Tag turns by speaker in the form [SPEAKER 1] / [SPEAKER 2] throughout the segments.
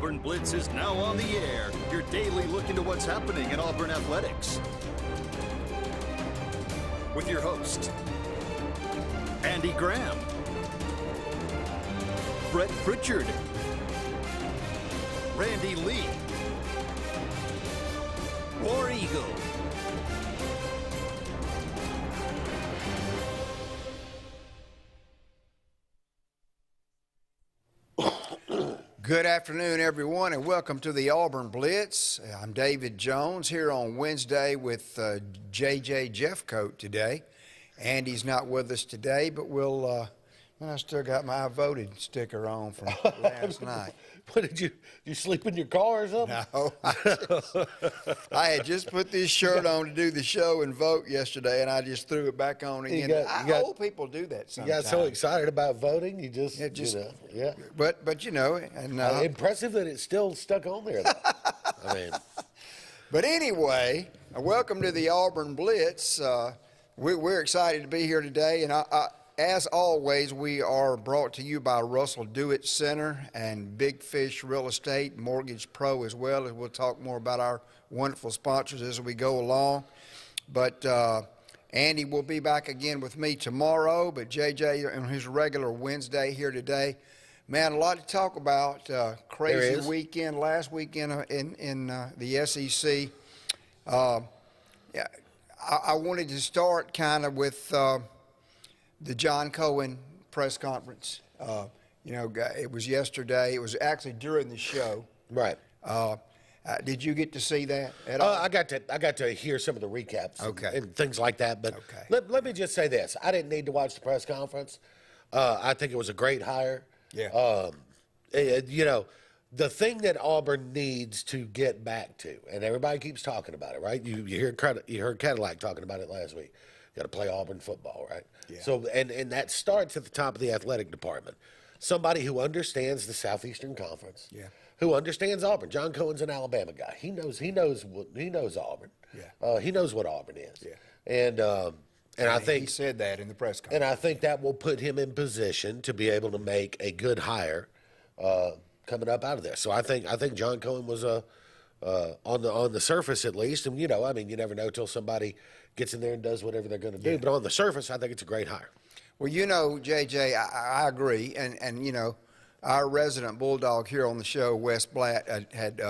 [SPEAKER 1] Auburn Blitz is now on the air. Your daily look into what's happening in Auburn athletics. With your host, Andy Graham, Brett Pritchard, Randy Lee, War Eagle.
[SPEAKER 2] Good afternoon, everyone, and welcome to the Auburn Blitz. I'm David Jones here on Wednesday with JJ Jeffcoat today. Andy's not with us today, but I still got my I voted sticker on from last night.
[SPEAKER 3] What did you sleep in your car or something?
[SPEAKER 2] No, I had just put this shirt on to do the show and vote yesterday, and I just threw it back on again. Old people do that sometimes.
[SPEAKER 3] You got so excited about voting, you just yeah.
[SPEAKER 2] But you know, and
[SPEAKER 3] impressive that it's still stuck on there, though. I mean,
[SPEAKER 2] but anyway, welcome to the Auburn Blitz. We're excited to be here today, and as always, we are brought to you by Russell Dewitt Center and Big Fish Real Estate, Mortgage Pro as well. And we'll talk more about our wonderful sponsors as we go along. But Andy will be back again with me tomorrow, but JJ on his regular Wednesday here today. Man, a lot to talk about. Crazy weekend, last weekend in the SEC. I wanted to start kind of with the John Cohen press conference. It was yesterday. It was actually during the show.
[SPEAKER 3] right.
[SPEAKER 2] Did you get to see that at all?
[SPEAKER 3] I got to hear some of the recaps and things like that. But let me just say this: I didn't need to watch the press conference. I think it was a great hire.
[SPEAKER 2] Yeah.
[SPEAKER 3] The thing that Auburn needs to get back to, and everybody keeps talking about it, right? You heard Cadillac talking about it last week. Got to play Auburn football, right?
[SPEAKER 2] Yeah.
[SPEAKER 3] So and that starts at the top of the athletic department. Somebody who understands the Southeastern Conference.
[SPEAKER 2] Yeah.
[SPEAKER 3] Who understands Auburn. John Cohen's an Alabama guy. He knows Auburn.
[SPEAKER 2] Yeah.
[SPEAKER 3] He knows what Auburn is.
[SPEAKER 2] Yeah.
[SPEAKER 3] And I think
[SPEAKER 2] he said that in the press conference.
[SPEAKER 3] And I think that will put him in position to be able to make a good hire coming up out of there. So I think John Cohen was on the surface at least, and you never know till somebody gets in there and does whatever they're going to do.
[SPEAKER 2] Yeah.
[SPEAKER 3] But on the surface, I think it's a great hire.
[SPEAKER 2] Well, JJ, I agree, and our resident bulldog here on the show, Wes Blatt, had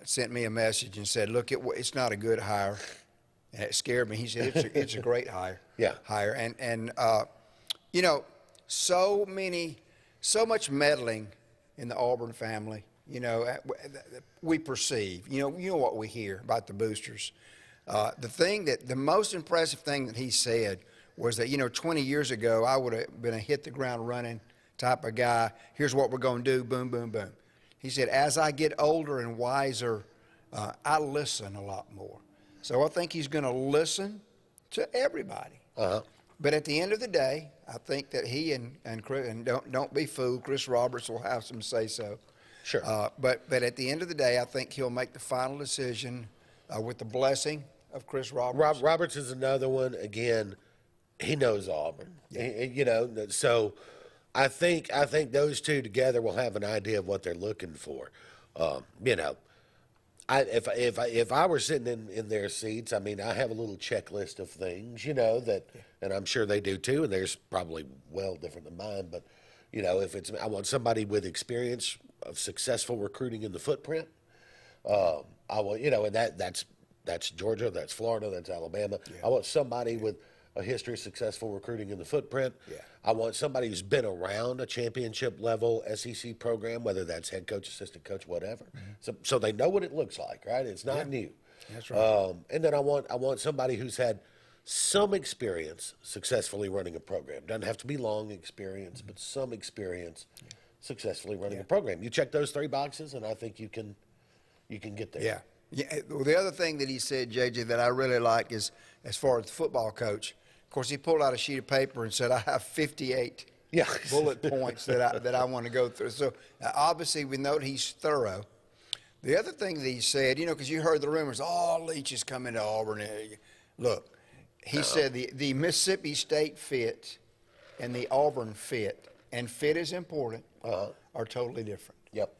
[SPEAKER 2] sent me a message and said, "Look, it's not a good hire," and it scared me. He said, "It's a great hire."
[SPEAKER 3] Yeah.
[SPEAKER 2] Hire, and so much meddling in the Auburn family. We perceive. You know what we hear about the boosters. The most impressive thing that he said was that 20 years ago I would have been a hit the ground running type of guy. Here's what we're going to do. Boom, boom, boom. He said, as I get older and wiser, I listen a lot more. So I think he's going to listen to everybody. But at the end of the day, I think that he and Chris, and don't be fooled, Chris Roberts will have some say so.
[SPEAKER 3] Sure.
[SPEAKER 2] But at the end of the day, I think he'll make the final decision with the blessing of Chris Roberts.
[SPEAKER 3] Roberts is another one. Again, he knows Auburn. Yeah. So I think those two together will have an idea of what they're looking for. If I were sitting in their seats, I have a little checklist of things, and I'm sure they do too, and theirs probably well different than mine. But I want somebody with experience of successful recruiting in the footprint. I want and that's Georgia, that's Florida, that's Alabama. Yeah. I want somebody with a history of successful recruiting in the footprint.
[SPEAKER 2] Yeah.
[SPEAKER 3] I want somebody who's been around a championship level SEC program, whether that's head coach, assistant coach, whatever. Mm-hmm. So they know what it looks like, right? It's not new.
[SPEAKER 2] That's right.
[SPEAKER 3] And then I want somebody who's had some experience successfully running a program. Doesn't have to be long experience, but some experience successfully running a program. You check those three boxes, and I think you can get there.
[SPEAKER 2] Yeah. Well, the other thing that he said, JJ, that I really like is as far as the football coach. Of course, he pulled out a sheet of paper and said, "I have 58 bullet points that I want to go through." So obviously, we know he's thorough. The other thing that he said, because you heard the rumors, Leach is coming to Auburn. Look, he said the Mississippi State fit and the Auburn fit, and fit is important, are totally different.
[SPEAKER 3] Yep.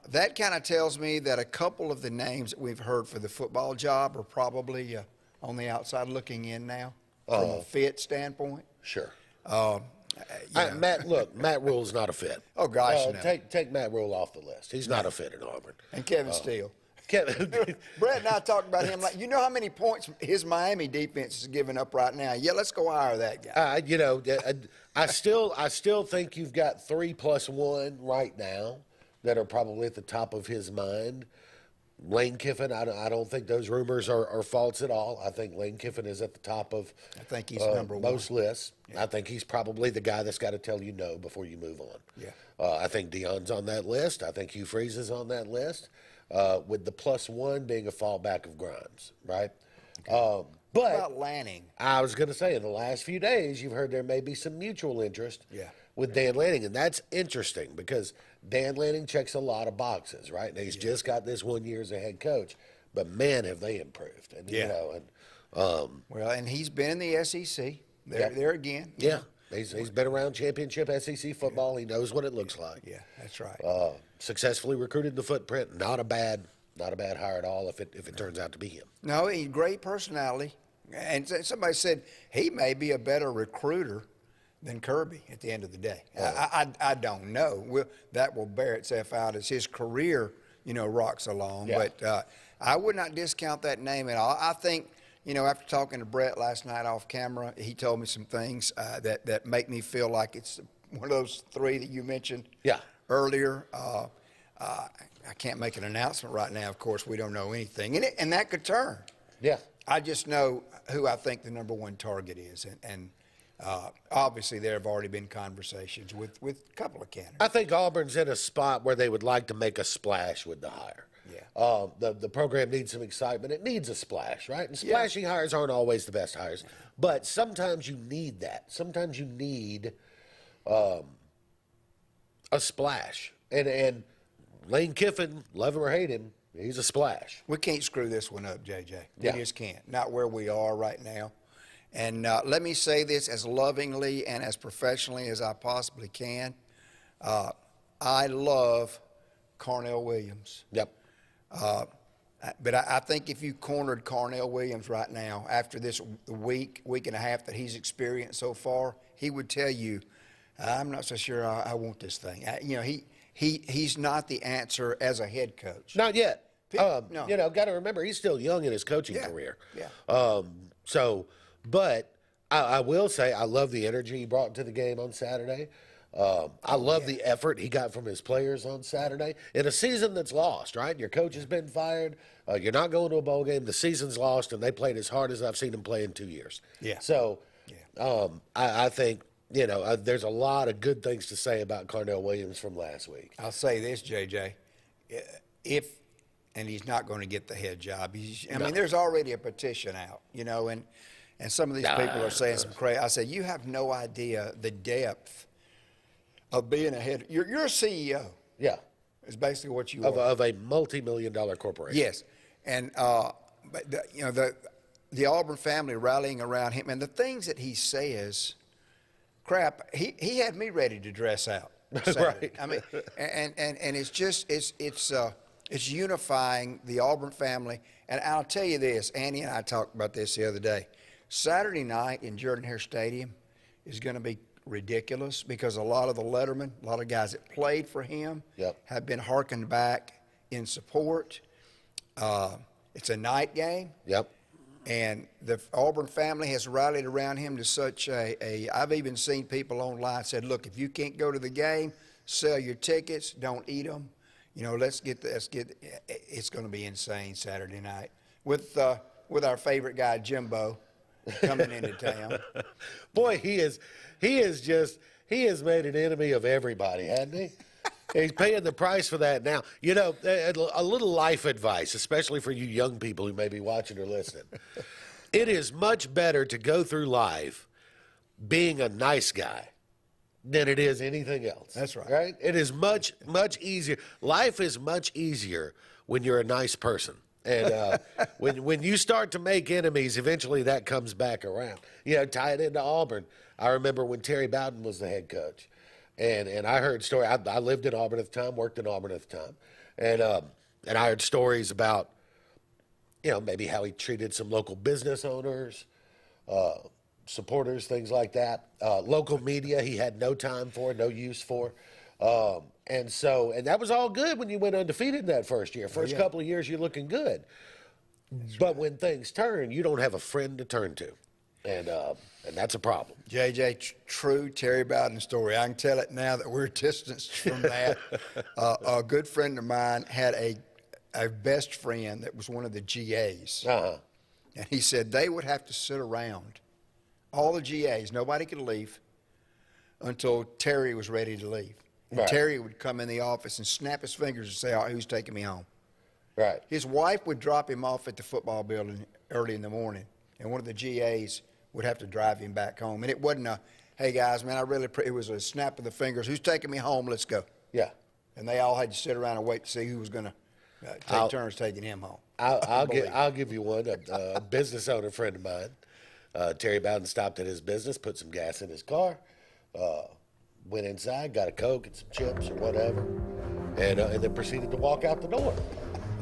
[SPEAKER 2] That kind of tells me that a couple of the names that we've heard for the football job are probably on the outside looking in now from a fit standpoint.
[SPEAKER 3] Sure.
[SPEAKER 2] Yeah.
[SPEAKER 3] Matt Rule's not a fit.
[SPEAKER 2] Oh, gosh, no.
[SPEAKER 3] Take Matt Rule off the list. He's not a fit at Auburn.
[SPEAKER 2] And Kevin Steele.
[SPEAKER 3] Kevin,
[SPEAKER 2] Brett and I talked about him like, you know how many points his Miami defense is giving up right now? Yeah, let's go hire that guy.
[SPEAKER 3] I still think you've got 3+1 right now that are probably at the top of his mind. Lane Kiffin, I don't think those rumors are false at all. I think Lane Kiffin is at the top of
[SPEAKER 2] I think he's number one.
[SPEAKER 3] Most lists. Yeah. I think he's probably the guy that's got to tell you no before you move on.
[SPEAKER 2] Yeah.
[SPEAKER 3] I think Deion's on that list. I think Hugh Freeze is on that list, with the +1 being a fallback of Grimes, right?
[SPEAKER 2] Okay.
[SPEAKER 3] But
[SPEAKER 2] what about Lanning?
[SPEAKER 3] I was going to say, in the last few days, you've heard there may be some mutual interest with Dan Lanning, and that's interesting because Dan Lanning checks a lot of boxes, right? And he's just got this 1 year as a head coach, but man, have they improved! And
[SPEAKER 2] Well, and he's been in the SEC. There again.
[SPEAKER 3] Yeah, he's been around championship SEC football. He knows what it looks like.
[SPEAKER 2] Yeah, that's right.
[SPEAKER 3] Successfully recruited the footprint. Not a bad hire at all if it turns out to be him.
[SPEAKER 2] No, he's great personality. And somebody said he may be a better recruiter than Kirby at the end of the day. I don't know. That will bear itself out as his career, rocks along. Yeah. But I would not discount that name at all. I think, after talking to Brett last night off camera, he told me some things that make me feel like it's one of those three that you mentioned earlier. I can't make an announcement right now. Of course, we don't know anything. And that could turn.
[SPEAKER 3] Yeah.
[SPEAKER 2] I just know who I think the number one target is. And obviously there have already been conversations with a couple of candidates.
[SPEAKER 3] I think Auburn's in a spot where they would like to make a splash with the hire.
[SPEAKER 2] Yeah.
[SPEAKER 3] The program needs some excitement. It needs a splash, right? And splashy hires aren't always the best hires. But sometimes you need that. Sometimes you need a splash. And Lane Kiffin, love him or hate him, he's a splash.
[SPEAKER 2] We can't screw this one up, JJ.
[SPEAKER 3] Yeah.
[SPEAKER 2] We just can't. Not where we are right now. And let me say this as lovingly and as professionally as I possibly can. I love Carnell Williams.
[SPEAKER 3] Yep.
[SPEAKER 2] But I think if you cornered Carnell Williams right now, after this week and a half that he's experienced so far, he would tell you, I'm not so sure I want this thing. He's not the answer as a head coach.
[SPEAKER 3] Not yet.
[SPEAKER 2] No.
[SPEAKER 3] Got to remember, he's still young in his coaching career.
[SPEAKER 2] Yeah.
[SPEAKER 3] But I will say I love the energy he brought to the game on Saturday. I love the effort he got from his players on Saturday in a season that's lost, right? Your coach has been fired. You're not going to a bowl game. The season's lost, and they played as hard as I've seen them play in 2 years.
[SPEAKER 2] Yeah.
[SPEAKER 3] So I think, there's a lot of good things to say about Carnell Williams from last week.
[SPEAKER 2] I'll say this, JJ. And he's not going to get the head job. I mean, there's already a petition out, and some of these people are saying some crazy. I said, you have no idea the depth of being a head. You're a CEO.
[SPEAKER 3] Yeah.
[SPEAKER 2] Is basically what you
[SPEAKER 3] are. Of a multi-million-dollar corporation.
[SPEAKER 2] Yes. And, but the Auburn family rallying around him and the things that he says, he had me ready to dress out.
[SPEAKER 3] Right.
[SPEAKER 2] I mean, and it's just, it's unifying the Auburn family. And I'll tell you this, Andy and I talked about this the other day. Saturday night in Jordan-Hare Stadium is going to be ridiculous because a lot of the lettermen, a lot of guys that played for him have been hearkened back in support. It's a night game.
[SPEAKER 3] Yep.
[SPEAKER 2] And the Auburn family has rallied around him to such I've even seen people online said, look, if you can't go to the game, sell your tickets, don't eat them. Let's get it's going to be insane Saturday night with our favorite guy, Jimbo, coming into town.
[SPEAKER 3] Boy, he has made an enemy of everybody, hasn't he? He's paying the price for that now. A little life advice, especially for you young people who may be watching or listening. It is much better to go through life being a nice guy than it is anything else.
[SPEAKER 2] That's right.
[SPEAKER 3] Right? It is much, much easier. Life is much easier when you're a nice person. And when you start to make enemies, eventually that comes back around. Tie it into Auburn. I remember when Terry Bowden was the head coach. And I heard story. I lived in Auburn at the time, worked in Auburn at the time, and I heard stories about, maybe how he treated some local business owners, supporters, things like that. Local media he had no time for, no use for. And that was all good when you went undefeated in that first year. First couple of years, you're looking good. But when things turn, you don't have a friend to turn to. And that's a problem.
[SPEAKER 2] JJ, true Terry Bowden story. I can tell it now that we're distanced from that. A good friend of mine had a best friend that was one of the GAs.
[SPEAKER 3] Uh-huh.
[SPEAKER 2] And he said they would have to sit around, all the GAs, nobody could leave until Terry was ready to leave. And
[SPEAKER 3] Right.
[SPEAKER 2] Terry would come in the office and snap his fingers and say, who's taking me home?
[SPEAKER 3] Right.
[SPEAKER 2] His wife would drop him off at the football building early in the morning, and one of the GAs would have to drive him back home. And it wasn't a, hey, guys, man, it was a snap of the fingers. Who's taking me home? Let's go.
[SPEAKER 3] Yeah.
[SPEAKER 2] And they all had to sit around and wait to see who was going to take turns taking him home.
[SPEAKER 3] I'll give you one. A business owner friend of mine, Terry Bowden, stopped at his business, put some gas in his car, went inside, got a Coke and some chips or whatever, and then proceeded to walk out the door.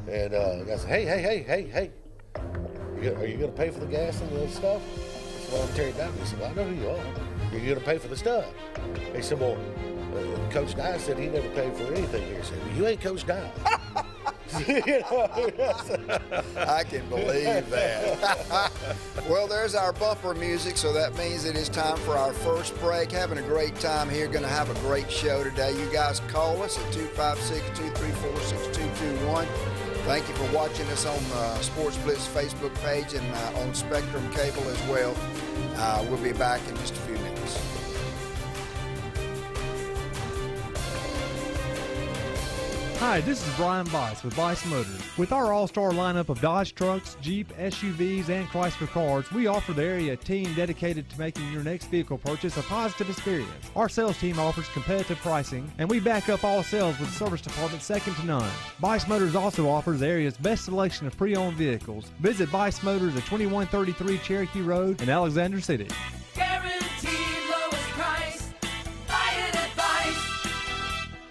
[SPEAKER 3] And I said, hey, are you going to pay for the gas and the stuff? I said, well, I'm Terry Bowden. He said, well, I know who you are. You're going to pay for the stuff. He said, well, Coach Dye said he never paid for anything here. He said, well, you ain't Coach Dye.
[SPEAKER 2] I can believe that. Well, there's our bumper music, so that means it is time for our first break. Having a great time here. Going to have a great show today. You guys call us at 256-234-6221. Thank you for watching us on the Sportz Blitz Facebook page and on Spectrum Cable as well. We'll be back in just a few minutes.
[SPEAKER 4] Hi, this is Brian Bice with Bice Motors. With our all-star lineup of Dodge trucks, Jeep, SUVs, and Chrysler cars, we offer the area team dedicated to making your next vehicle purchase a positive experience. Our sales team offers competitive pricing, and we back up all sales with a service department second to none. Bice Motors also offers the area's best selection of pre-owned vehicles. Visit Bice Motors at 2133 Cherokee Road in Alexander City.
[SPEAKER 5] Guaranteed lowest price. Buy it at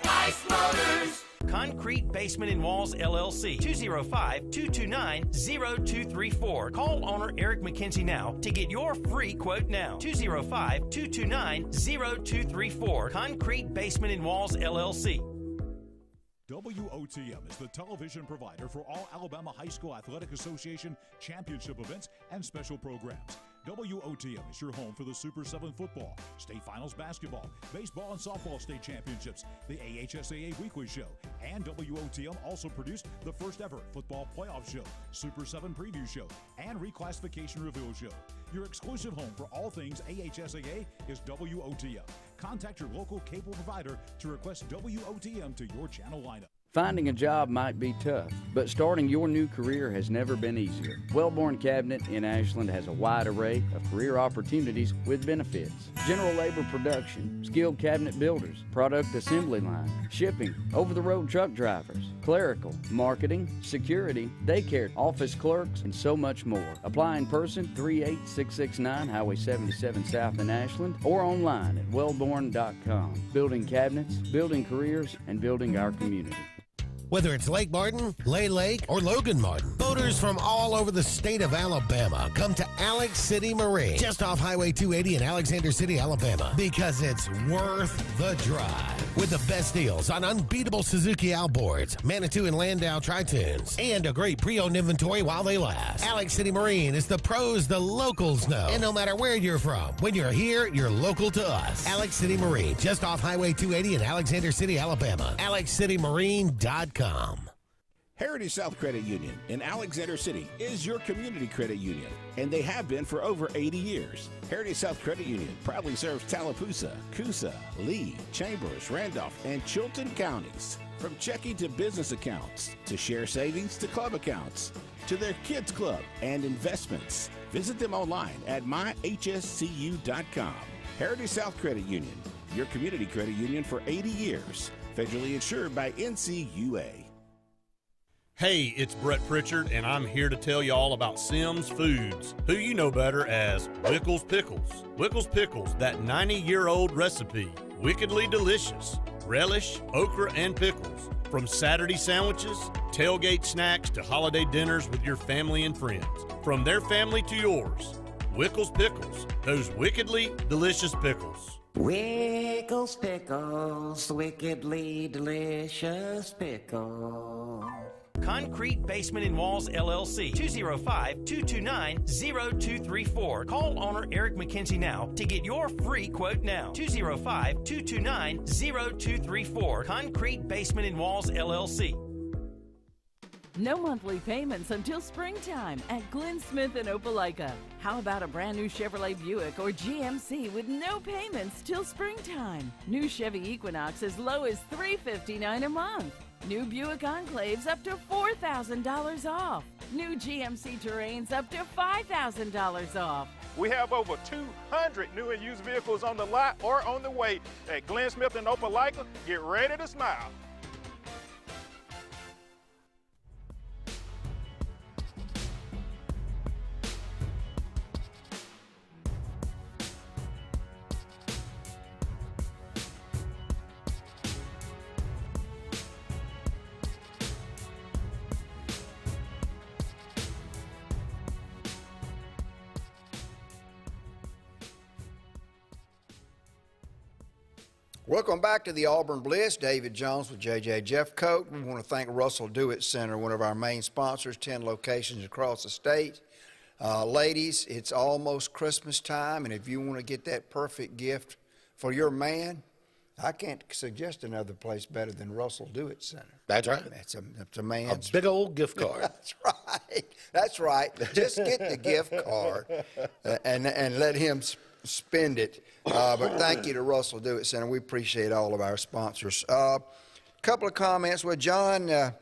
[SPEAKER 5] Bice Motors.
[SPEAKER 6] Concrete Basement and Walls, LLC, 205-229-0234. Call owner Eric McKenzie now to get your free quote now. 205-229-0234. Concrete Basement and Walls, LLC.
[SPEAKER 7] WOTM is the television provider for all Alabama High School Athletic Association championship events and special programs. WOTM is your home for the Super 7 football, state finals basketball, baseball and softball state championships, the AHSAA weekly show, and WOTM also produced the first ever football playoff show, Super 7 preview show, and reclassification reveal show. Your exclusive home for all things AHSAA is WOTM. Contact your local cable provider to request WOTM to your channel lineup.
[SPEAKER 8] Finding a job might be tough, but starting your new career has never been easier. Wellborn Cabinet in Ashland has a wide array of career opportunities with benefits. General labor production, skilled cabinet builders, product assembly line, shipping, over-the-road truck drivers, clerical, marketing, security, daycare, office clerks, and so much more. Apply in person, 38669 Highway 77 South in Ashland, or online at wellborn.com. Building cabinets, building careers, and building our community.
[SPEAKER 9] Whether it's Lake Martin, Lay Lake, or Logan Martin, boaters from all over the state of Alabama come to Alex City Marine, just off Highway 280 in Alexander City, Alabama, because it's worth the drive. With the best deals on unbeatable Suzuki outboards, Manitou and Landau Tritoons, and a great pre-owned inventory while they last. Alex City Marine is the pros the locals know. And no matter where you're from, when you're here, you're local to us. Alex City Marine, just off Highway 280 in Alexander City, Alabama. AlexCityMarine.com.
[SPEAKER 10] Heritage South Credit Union in Alexander City is your community credit union, and they have been for over 80 years. Heritage South Credit Union proudly serves Tallapoosa, Coosa, Lee, Chambers, Randolph, and Chilton counties. From checking to business accounts, to share savings to club accounts, to their kids club and investments. Visit them online at myhscu.com. Heritage South Credit Union, your community credit union for 80 years. Federally insured by NCUA.
[SPEAKER 11] Hey, it's Brett Pritchard, and I'm here to tell you all about Sims Foods, who you know better as Wickles Pickles. Wickles Pickles, that 90-year-old recipe. wickedly delicious. Relish, okra, and pickles. From Saturday sandwiches, tailgate snacks, to holiday dinners with your family and friends. From their family to yours. Wickles Pickles, those wickedly delicious pickles.
[SPEAKER 5] Wickles Pickles, wickedly delicious pickles.
[SPEAKER 6] Concrete Basement and Walls LLC, 205-229-0234. Call owner Eric McKenzie now to get your free quote now. 205-229-0234. Concrete Basement and Walls LLC.
[SPEAKER 12] No monthly payments until springtime at Glenn Smith in Opelika. How about a brand new Chevrolet Buick or GMC with no payments till springtime? New Chevy Equinox as low as $359 a month. New Buick Enclaves up to $4,000 off. New GMC Terrains up to $5,000 off.
[SPEAKER 13] We have over 200 new and used vehicles on the lot or on the way at Glenn Smith in Opelika. Get ready to smile.
[SPEAKER 2] Welcome back to the Auburn Blitz. David Jones with J.J. Jeffcoat. We want to thank Russell Dewitt Center, one of our main sponsors, 10 locations across the state. Ladies, it's almost Christmas time, and if you want to get that perfect gift for your man, I can't suggest another place better than Russell Dewitt Center.
[SPEAKER 3] That's right.
[SPEAKER 2] That's a man's...
[SPEAKER 3] A big old gift card.
[SPEAKER 2] That's right. That's right. Just get the gift card and let him spend it. But thank you to Russell Dewitt Center. We appreciate all of our sponsors. Couple of comments. Well, John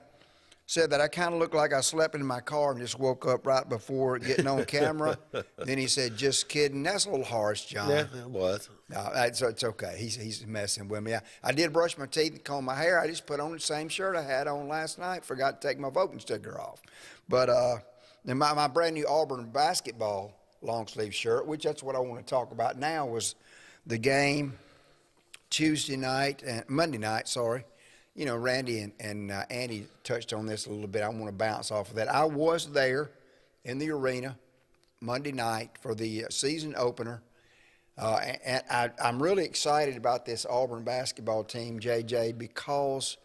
[SPEAKER 2] said that I kind of looked like I slept in my car and just woke up right before getting on camera. Then he said, just kidding. That's a little harsh, John.
[SPEAKER 3] Yeah, it was.
[SPEAKER 2] No, it's okay. He's messing with me. I did brush my teeth and comb my hair. I just put on the same shirt I had on last night. Forgot to take my voting sticker off. But then my brand new Auburn basketball long sleeve shirt, which that's what I want to talk about now, was the game Monday night, sorry. You know, Randy and Andy touched on this a little bit. I want to bounce off of that. I was there in the arena Monday night for the season opener. And I'm really excited about this Auburn basketball team, JJ, because,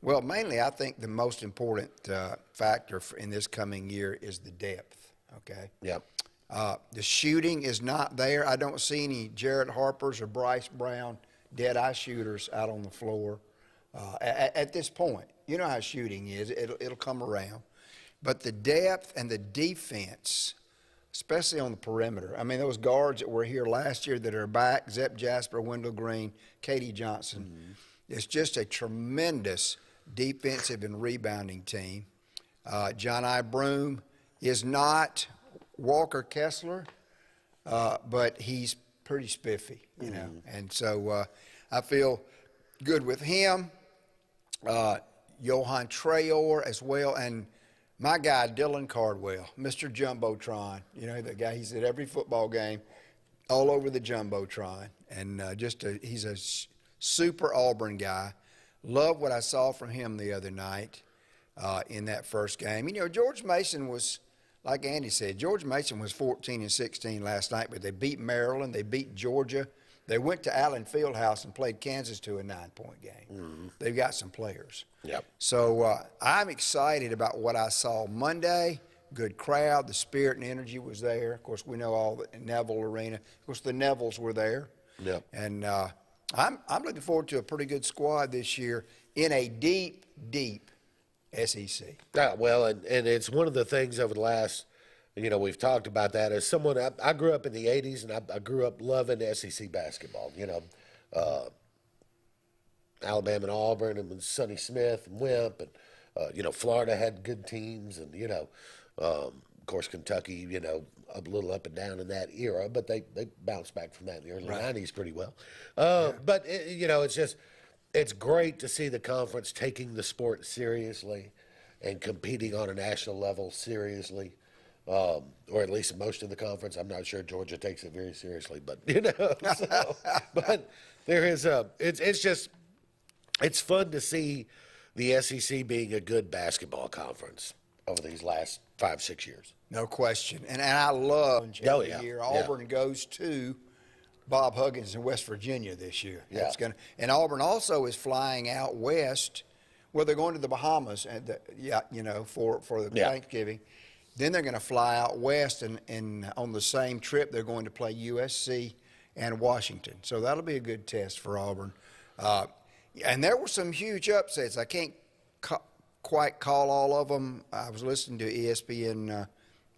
[SPEAKER 2] well, mainly I think the most important factor in this coming year is the depth, okay?
[SPEAKER 3] Yep.
[SPEAKER 2] The shooting is not there. I don't see any Jarrett Harpers or Bryce Brown dead-eye shooters out on the floor at this point. You know how shooting is. It'll come around. But the depth and the defense, especially on the perimeter. I mean, those guards that were here last year that are back, Zep Jasper, Wendell Green, Katie Johnson. Mm-hmm. It's just a tremendous defensive and rebounding team. John I. Broom is not Walker Kessler, but he's pretty spiffy, you know. And so I feel good with him. Johan Traor as well, and my guy Dylan Cardwell, Mr. Jumbotron. You know, the guy, he's at every football game, all over the Jumbotron, and he's a super Auburn guy. Love what I saw from him the other night in that first game. You know, George Mason was, like Andy said, George Mason was 14-16 last night, but they beat Maryland, they beat Georgia. They went to Allen Fieldhouse and played Kansas to a 9-point game. Mm-hmm. They've got some players.
[SPEAKER 3] Yep.
[SPEAKER 2] So I'm excited about what I saw Monday. Good crowd. The spirit and energy was there. Of course, we know all the Neville Arena. Of course, the Nevilles were there.
[SPEAKER 3] Yep.
[SPEAKER 2] And I'm looking forward to a pretty good squad this year in a deep, deep SEC.
[SPEAKER 3] Well, and it's one of the things over the last, you know, we've talked about that. As someone, I grew up in the 80s, and I grew up loving SEC basketball. You know, Alabama and Auburn, and Sonny Smith and Wimp, and, you know, Florida had good teams, and, you know, of course, Kentucky, you know, a little up and down in that era, but they bounced back from that in the early 90s pretty well. But, you know, it's great to see the conference taking the sport seriously and competing on a national level seriously. or at least most of the conference. I'm not sure Georgia takes it very seriously, but but there is it's fun to see the SEC being a good basketball conference over these last 5-6 years.
[SPEAKER 2] No question. And I love every
[SPEAKER 3] yeah.
[SPEAKER 2] year. Auburn goes to Bob Huggins in West Virginia this year.
[SPEAKER 3] Yeah.
[SPEAKER 2] And Auburn also is flying out west. Well, they're going to the Bahamas and for the Thanksgiving. Then they're going to fly out west, and on the same trip they're going to play USC and Washington. So that'll be a good test for Auburn. And there were some huge upsets. I can't quite call all of them. I was listening to ESPN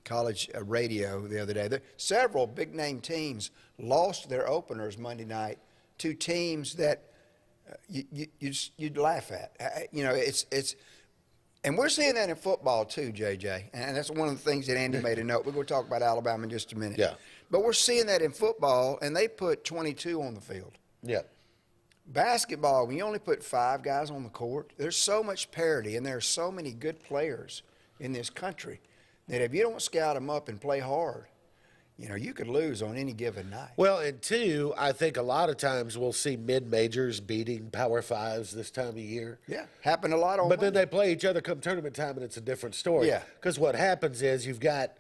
[SPEAKER 2] college radio the other day. Several big-name teams lost their openers Monday night to teams that you'd laugh at. And we're seeing that in football too, JJ. And that's one of the things that Andy made a note. We're going to talk about Alabama in just a minute.
[SPEAKER 3] Yeah.
[SPEAKER 2] But we're seeing that in football, and they put 22 on the field.
[SPEAKER 3] Yeah.
[SPEAKER 2] Basketball, when you only put 5 guys on the court, there's so much parity, and there are so many good players in this country that if you don't scout them up and play hard, you could lose on any given night.
[SPEAKER 3] Well, and two, I think a lot of times we'll see mid-majors beating Power Fives this time of year.
[SPEAKER 2] Yeah, happened a lot on
[SPEAKER 3] But then
[SPEAKER 2] Monday.
[SPEAKER 3] they play each other come tournament time, and it's a different story.
[SPEAKER 2] Yeah.
[SPEAKER 3] Because what happens is you've got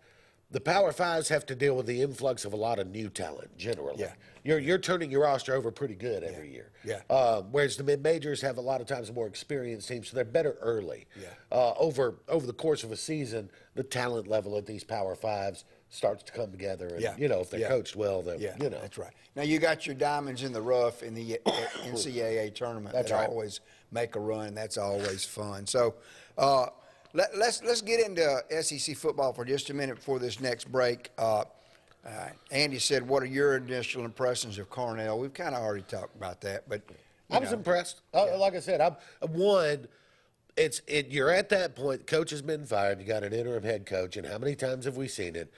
[SPEAKER 3] the Power Fives have to deal with the influx of a lot of new talent generally.
[SPEAKER 2] Yeah.
[SPEAKER 3] You're turning your roster over pretty good every year.
[SPEAKER 2] Yeah.
[SPEAKER 3] Whereas the mid-majors have a lot of times a more experienced team, so they're better early.
[SPEAKER 2] Yeah.
[SPEAKER 3] Over the course of a season, the talent level at these Power Fives starts to come together. And, if they're coached well, then,
[SPEAKER 2] that's right. Now, you got your diamonds in the rough in the NCAA tournament
[SPEAKER 3] That's
[SPEAKER 2] that
[SPEAKER 3] right.
[SPEAKER 2] always make a run. That's always fun. So let's get into SEC football for just a minute before this next break. Andy said, what are your initial impressions of Cornell? We've kind of already talked about that, but
[SPEAKER 3] I was impressed. Like I said, you're at that point. Coach has been fired. You got an interim head coach, and how many times have we seen it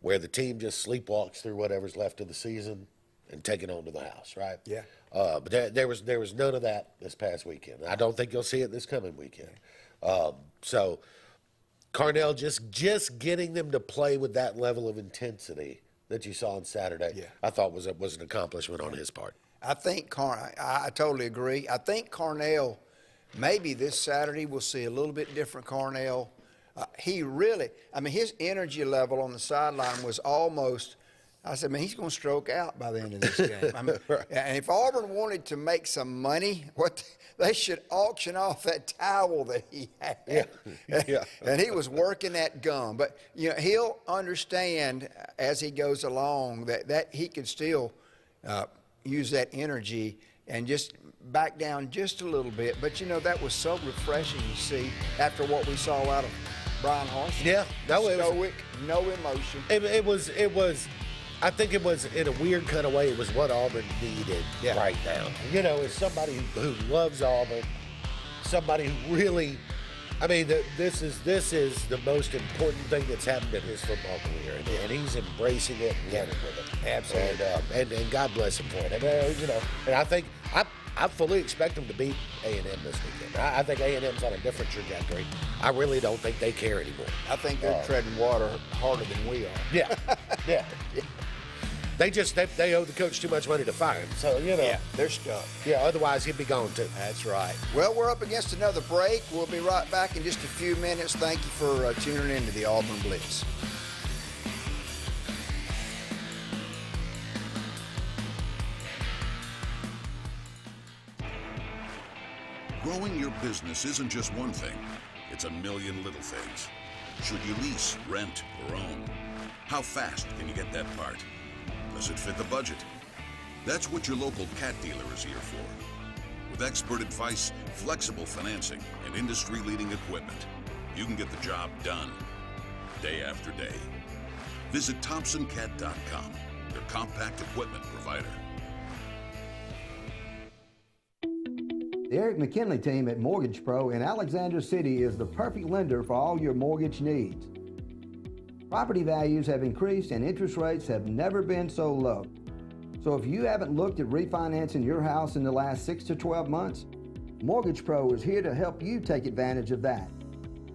[SPEAKER 3] where the team just sleepwalks through whatever's left of the season and take it on to the house, right?
[SPEAKER 2] Yeah.
[SPEAKER 3] But there was none of that this past weekend. I don't think you'll see it this coming weekend. So Cornell just getting them to play with that level of intensity that you saw on Saturday, I thought was an accomplishment on his part.
[SPEAKER 2] I think I totally agree. I think Cornell, maybe this Saturday we'll see a little bit different Cornell. His energy level on the sideline was almost, I said, man, he's going to stroke out by the end of this game.
[SPEAKER 3] Right.
[SPEAKER 2] And if Auburn wanted to make some money, they should auction off that towel that he had.
[SPEAKER 3] Yeah.
[SPEAKER 2] And he was working that gum. But, he'll understand as he goes along that he can still use that energy and just back down just a little bit. But, that was so refreshing to see after what we saw out of Brian Harsin.
[SPEAKER 3] Yeah.
[SPEAKER 2] Stoic, no emotion.
[SPEAKER 3] It was. I think it was, in a weird kind of way, it was what Auburn needed right now. As somebody who loves Auburn, somebody who really, this is the most important thing that's happened in his football career, and he's embracing it and running with it.
[SPEAKER 2] Absolutely.
[SPEAKER 3] And God bless him for it. And I think I fully expect them to beat A&M this weekend. I think A&M's on a different trajectory. I really don't think they care anymore.
[SPEAKER 2] I think they're treading water harder than we are.
[SPEAKER 3] Yeah. They owe the coach too much money to fire him. So,
[SPEAKER 2] Yeah, they're stuck.
[SPEAKER 3] Yeah, otherwise he'd be gone too.
[SPEAKER 2] That's right. Well, we're up against another break. We'll be right back in just a few minutes. Thank you for tuning in to the Auburn Blitz.
[SPEAKER 14] Growing your business isn't just one thing. It's a million little things. Should you lease, rent, or own? How fast can you get that part? Does it fit the budget? That's what your local cat dealer is here for. With expert advice, flexible financing, and industry-leading equipment, you can get the job done, day after day. Visit ThompsonCat.com, your compact equipment provider.
[SPEAKER 15] The Eric McKinley team at Mortgage Pro in Alexander City is the perfect lender for all your mortgage needs. Property values have increased and interest rates have never been so low. So if you haven't looked at refinancing your house in the last 6 to 12 months, Mortgage Pro is here to help you take advantage of that.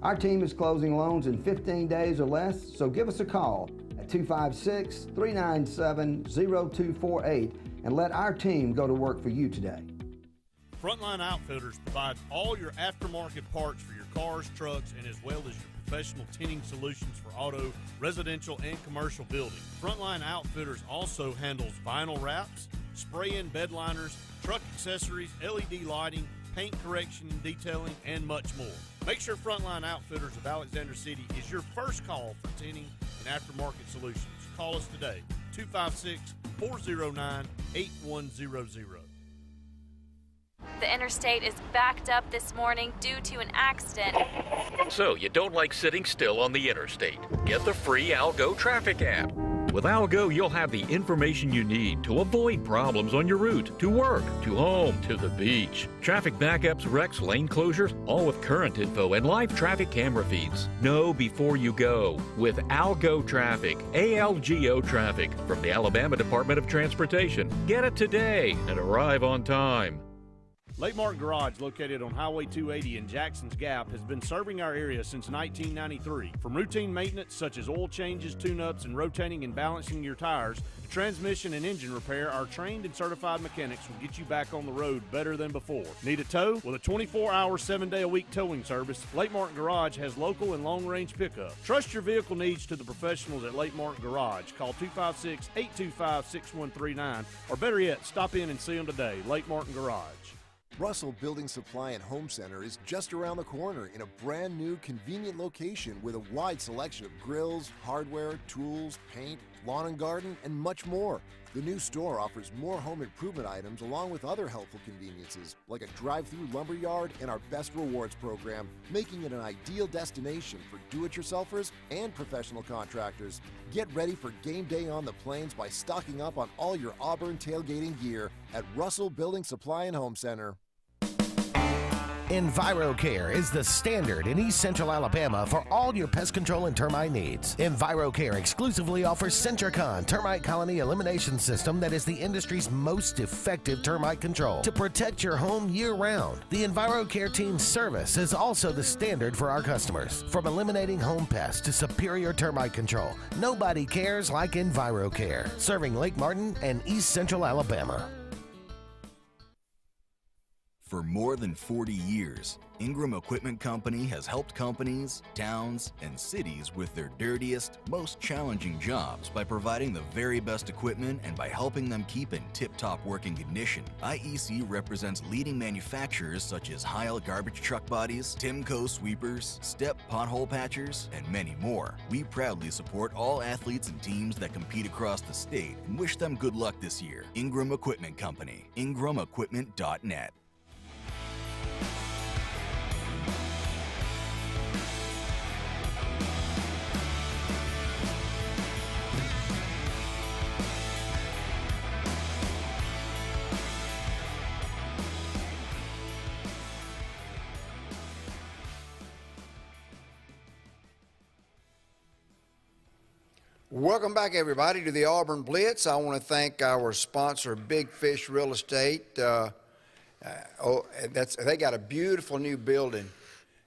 [SPEAKER 15] Our team is closing loans in 15 days or less, so give us a call at 256-397-0248 and let our team go to work for you today.
[SPEAKER 11] Frontline Outfitters provides all your aftermarket parts for your cars, trucks, and as well as your professional tinting solutions for auto, residential, and commercial building. Frontline Outfitters also handles vinyl wraps, spray-in bed liners, truck accessories, LED lighting, paint correction and detailing, and much more. Make sure Frontline Outfitters of Alexander City is your first call for tinting and aftermarket solutions. Call us today, 256-409-8100.
[SPEAKER 16] The interstate is backed up this morning due to an accident.
[SPEAKER 17] So you don't like sitting still on the interstate? Get the free Algo traffic app. With Algo, you'll have the information you need to avoid problems on your route, to work, to home, to the beach. Traffic backups, wrecks, lane closures, all with current info and live traffic camera feeds. Know before you go with Algo Traffic, ALGO Traffic from the Alabama Department of Transportation. Get it today and arrive on time.
[SPEAKER 11] Lake Martin Garage, located on Highway 280 in Jackson's Gap, has been serving our area since 1993. From routine maintenance such as oil changes, tune-ups, and rotating and balancing your tires, to transmission and engine repair, our trained and certified mechanics will get you back on the road better than before. Need a tow? With a 24-hour, 7-day-a-week towing service, Lake Martin Garage has local and long-range pickup. Trust your vehicle needs to the professionals at Lake Martin Garage. Call 256-825-6139, or better yet, stop in and see them today. Lake Martin Garage.
[SPEAKER 18] Russell Building Supply and Home Center is just around the corner in a brand new convenient location with a wide selection of grills, hardware, tools, paint, lawn and garden, and much more. The new store offers more home improvement items along with other helpful conveniences like a drive-through lumber yard and our Best Rewards program, making it an ideal destination for do-it-yourselfers and professional contractors. Get ready for game day on the plains by stocking up on all your Auburn tailgating gear at Russell Building Supply and Home Center.
[SPEAKER 9] EnviroCare is the standard in East Central Alabama for all your pest control and termite needs. EnviroCare exclusively offers Centricon termite colony elimination system that is the industry's most effective termite control to protect your home year-round. The EnviroCare team's service is also the standard for our customers. From eliminating home pests to superior termite control, nobody cares like EnviroCare, serving Lake Martin and East Central Alabama.
[SPEAKER 19] For more than 40 years, Ingram Equipment Company has helped companies, towns, and cities with their dirtiest, most challenging jobs by providing the very best equipment and by helping them keep in tip-top working condition. IEC represents leading manufacturers such as Heil garbage truck bodies, Timco sweepers, Step pothole patchers, and many more. We proudly support all athletes and teams that compete across the state and wish them good luck this year. Ingram Equipment Company, ingramequipment.net.
[SPEAKER 2] Welcome back, everybody, to the Auburn Blitz. I want to thank our sponsor, Big Fish Real Estate. They got a beautiful new building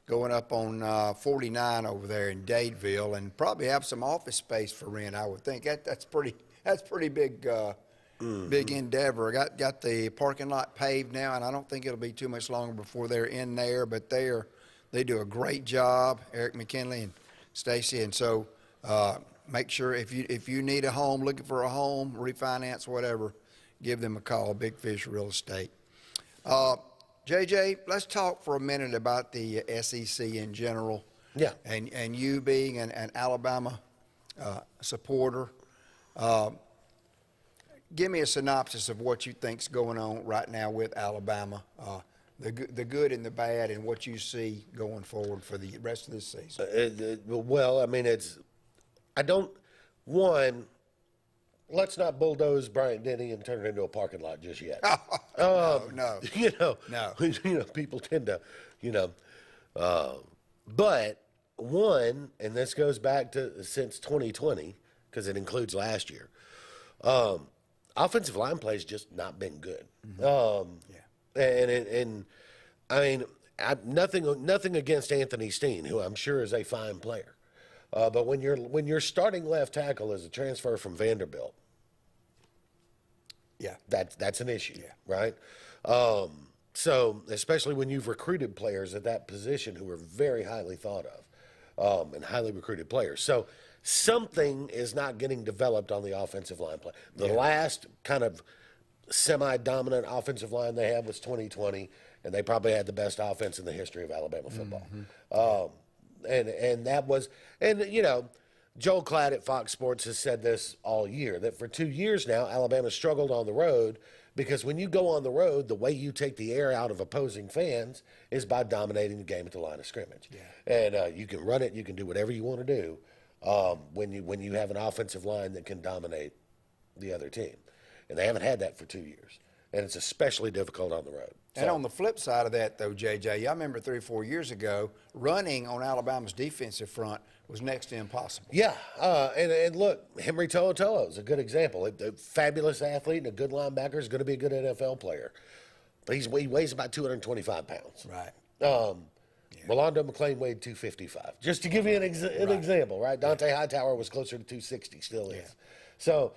[SPEAKER 2] going up on 49 over there in Dadeville, and probably have some office space for rent. I would think that's pretty big. Big endeavor. Got the parking lot paved now, and I don't think it'll be too much longer before they're in there. But they do a great job, Eric McKinley and Stacy, and so. Make sure if you need a home, looking for a home, refinance, whatever, give them a call, Big Fish Real Estate. JJ, let's talk for a minute about the SEC in general.
[SPEAKER 3] Yeah.
[SPEAKER 2] And you being an Alabama supporter. Give me a synopsis of what you think's going on right now with Alabama, the good and the bad, and what you see going forward for the rest of this season.
[SPEAKER 3] Well, I mean, let's not bulldoze Bryant Denny and turn it into a parking lot just yet.
[SPEAKER 2] No.
[SPEAKER 3] People tend to, but and this goes back to since 2020, because it includes last year, offensive line play has just not been good. And I mean, nothing against Anthony Steen, who I'm sure is a fine player. But when your starting left tackle is a transfer from Vanderbilt,
[SPEAKER 2] yeah,
[SPEAKER 3] that's an issue, right? So especially when you've recruited players at that position who are very highly thought of and highly recruited players. So something is not getting developed on the offensive line play. The last kind of semi-dominant offensive line they had was 2020, and they probably had the best offense in the history of Alabama football. And that was, and you know, Joel Klatt at Fox Sports has said this all year, that for 2 years now, Alabama struggled on the road because when you go on the road, the way you take the air out of opposing fans is by dominating the game at the line of scrimmage. And you can run it, you can do whatever you want to do when you have an offensive line that can dominate the other team. And they haven't had that for 2 years. And it's especially difficult on the road.
[SPEAKER 2] And on the flip side of that, though, JJ, I remember 3 or 4 years ago, running on Alabama's defensive front was next to impossible.
[SPEAKER 3] Yeah, and look, Henry To'oTo'o is a good example. A fabulous athlete and a good linebacker is going to be a good NFL player. But he weighs about 225 pounds.
[SPEAKER 2] Right.
[SPEAKER 3] Rolando McClain weighed 255. Just to give you an example, right? Dante Hightower was closer to 260, still is. So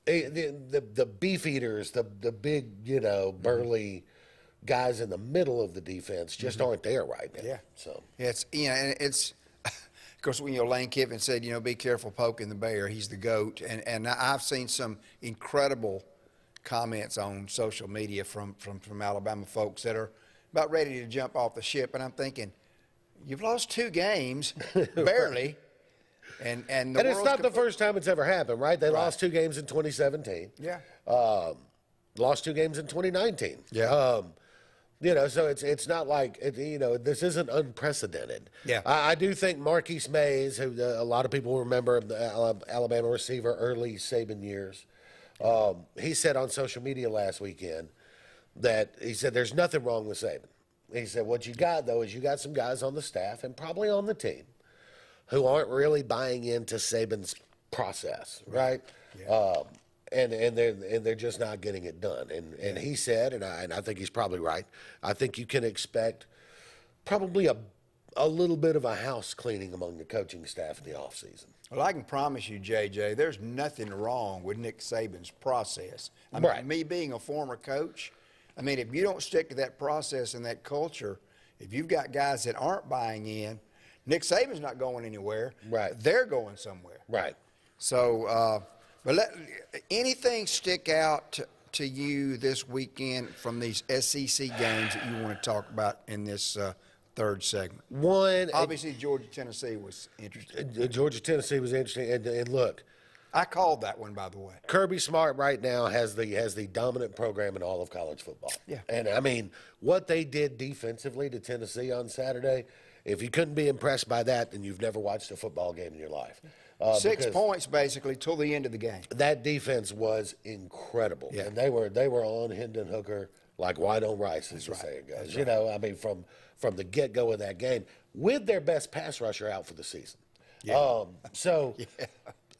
[SPEAKER 3] the beef eaters, the big, you know, burly guys in the middle of the defense just aren't there right now.
[SPEAKER 2] Yeah.
[SPEAKER 3] So
[SPEAKER 2] it's, you know, and it's, of course, when, you know, Lane Kiffin said, you know, be careful poking the bear. He's the GOAT. And I've seen some incredible comments on social media from Alabama folks that are about ready to jump off the ship. And I'm thinking, you've lost 2 games, barely. And
[SPEAKER 3] it's not the first time it's ever happened, right? They lost 2 games in 2017.
[SPEAKER 2] Yeah.
[SPEAKER 3] Lost 2 games in 2019.
[SPEAKER 2] Yeah.
[SPEAKER 3] You know, so it's not like, you know, this isn't unprecedented.
[SPEAKER 2] Yeah.
[SPEAKER 3] I do think Marquise Mays, who a lot of people remember, the Alabama receiver, early Saban years, he said on social media last weekend that he said there's nothing wrong with Saban. He said what you got, though, is you got some guys on the staff and probably on the team who aren't really buying into Saban's process, right? Yeah. And they're just not getting it done. And he said, and I think he's probably right, I think you can expect probably a little bit of a house cleaning among the coaching staff in the offseason.
[SPEAKER 2] Well, I can promise you, JJ, there's nothing wrong with Nick Saban's process. I mean, me being a former coach, I mean, if you don't stick to that process and that culture, if you've got guys that aren't buying in, Nick Saban's not going anywhere.
[SPEAKER 3] Right.
[SPEAKER 2] They're going somewhere.
[SPEAKER 3] Right.
[SPEAKER 2] So, but anything stick out to you this weekend from these SEC games that you want to talk about in this third segment?
[SPEAKER 3] One,
[SPEAKER 2] obviously, Georgia-Tennessee was interesting.
[SPEAKER 3] Georgia-Tennessee was interesting, and look,
[SPEAKER 2] I called that one, by the way.
[SPEAKER 3] Kirby Smart right now has the dominant program in all of college football.
[SPEAKER 2] Yeah.
[SPEAKER 3] And I mean, what they did defensively to Tennessee on Saturday, if you couldn't be impressed by that, then you've never watched a football game in your life.
[SPEAKER 2] 6 points basically till the end of the game.
[SPEAKER 3] That defense was incredible, and they were on Hendon Hooker like white on rice, as the saying goes. You know, I mean, from the get go of that game, with their best pass rusher out for the season.
[SPEAKER 2] Yeah.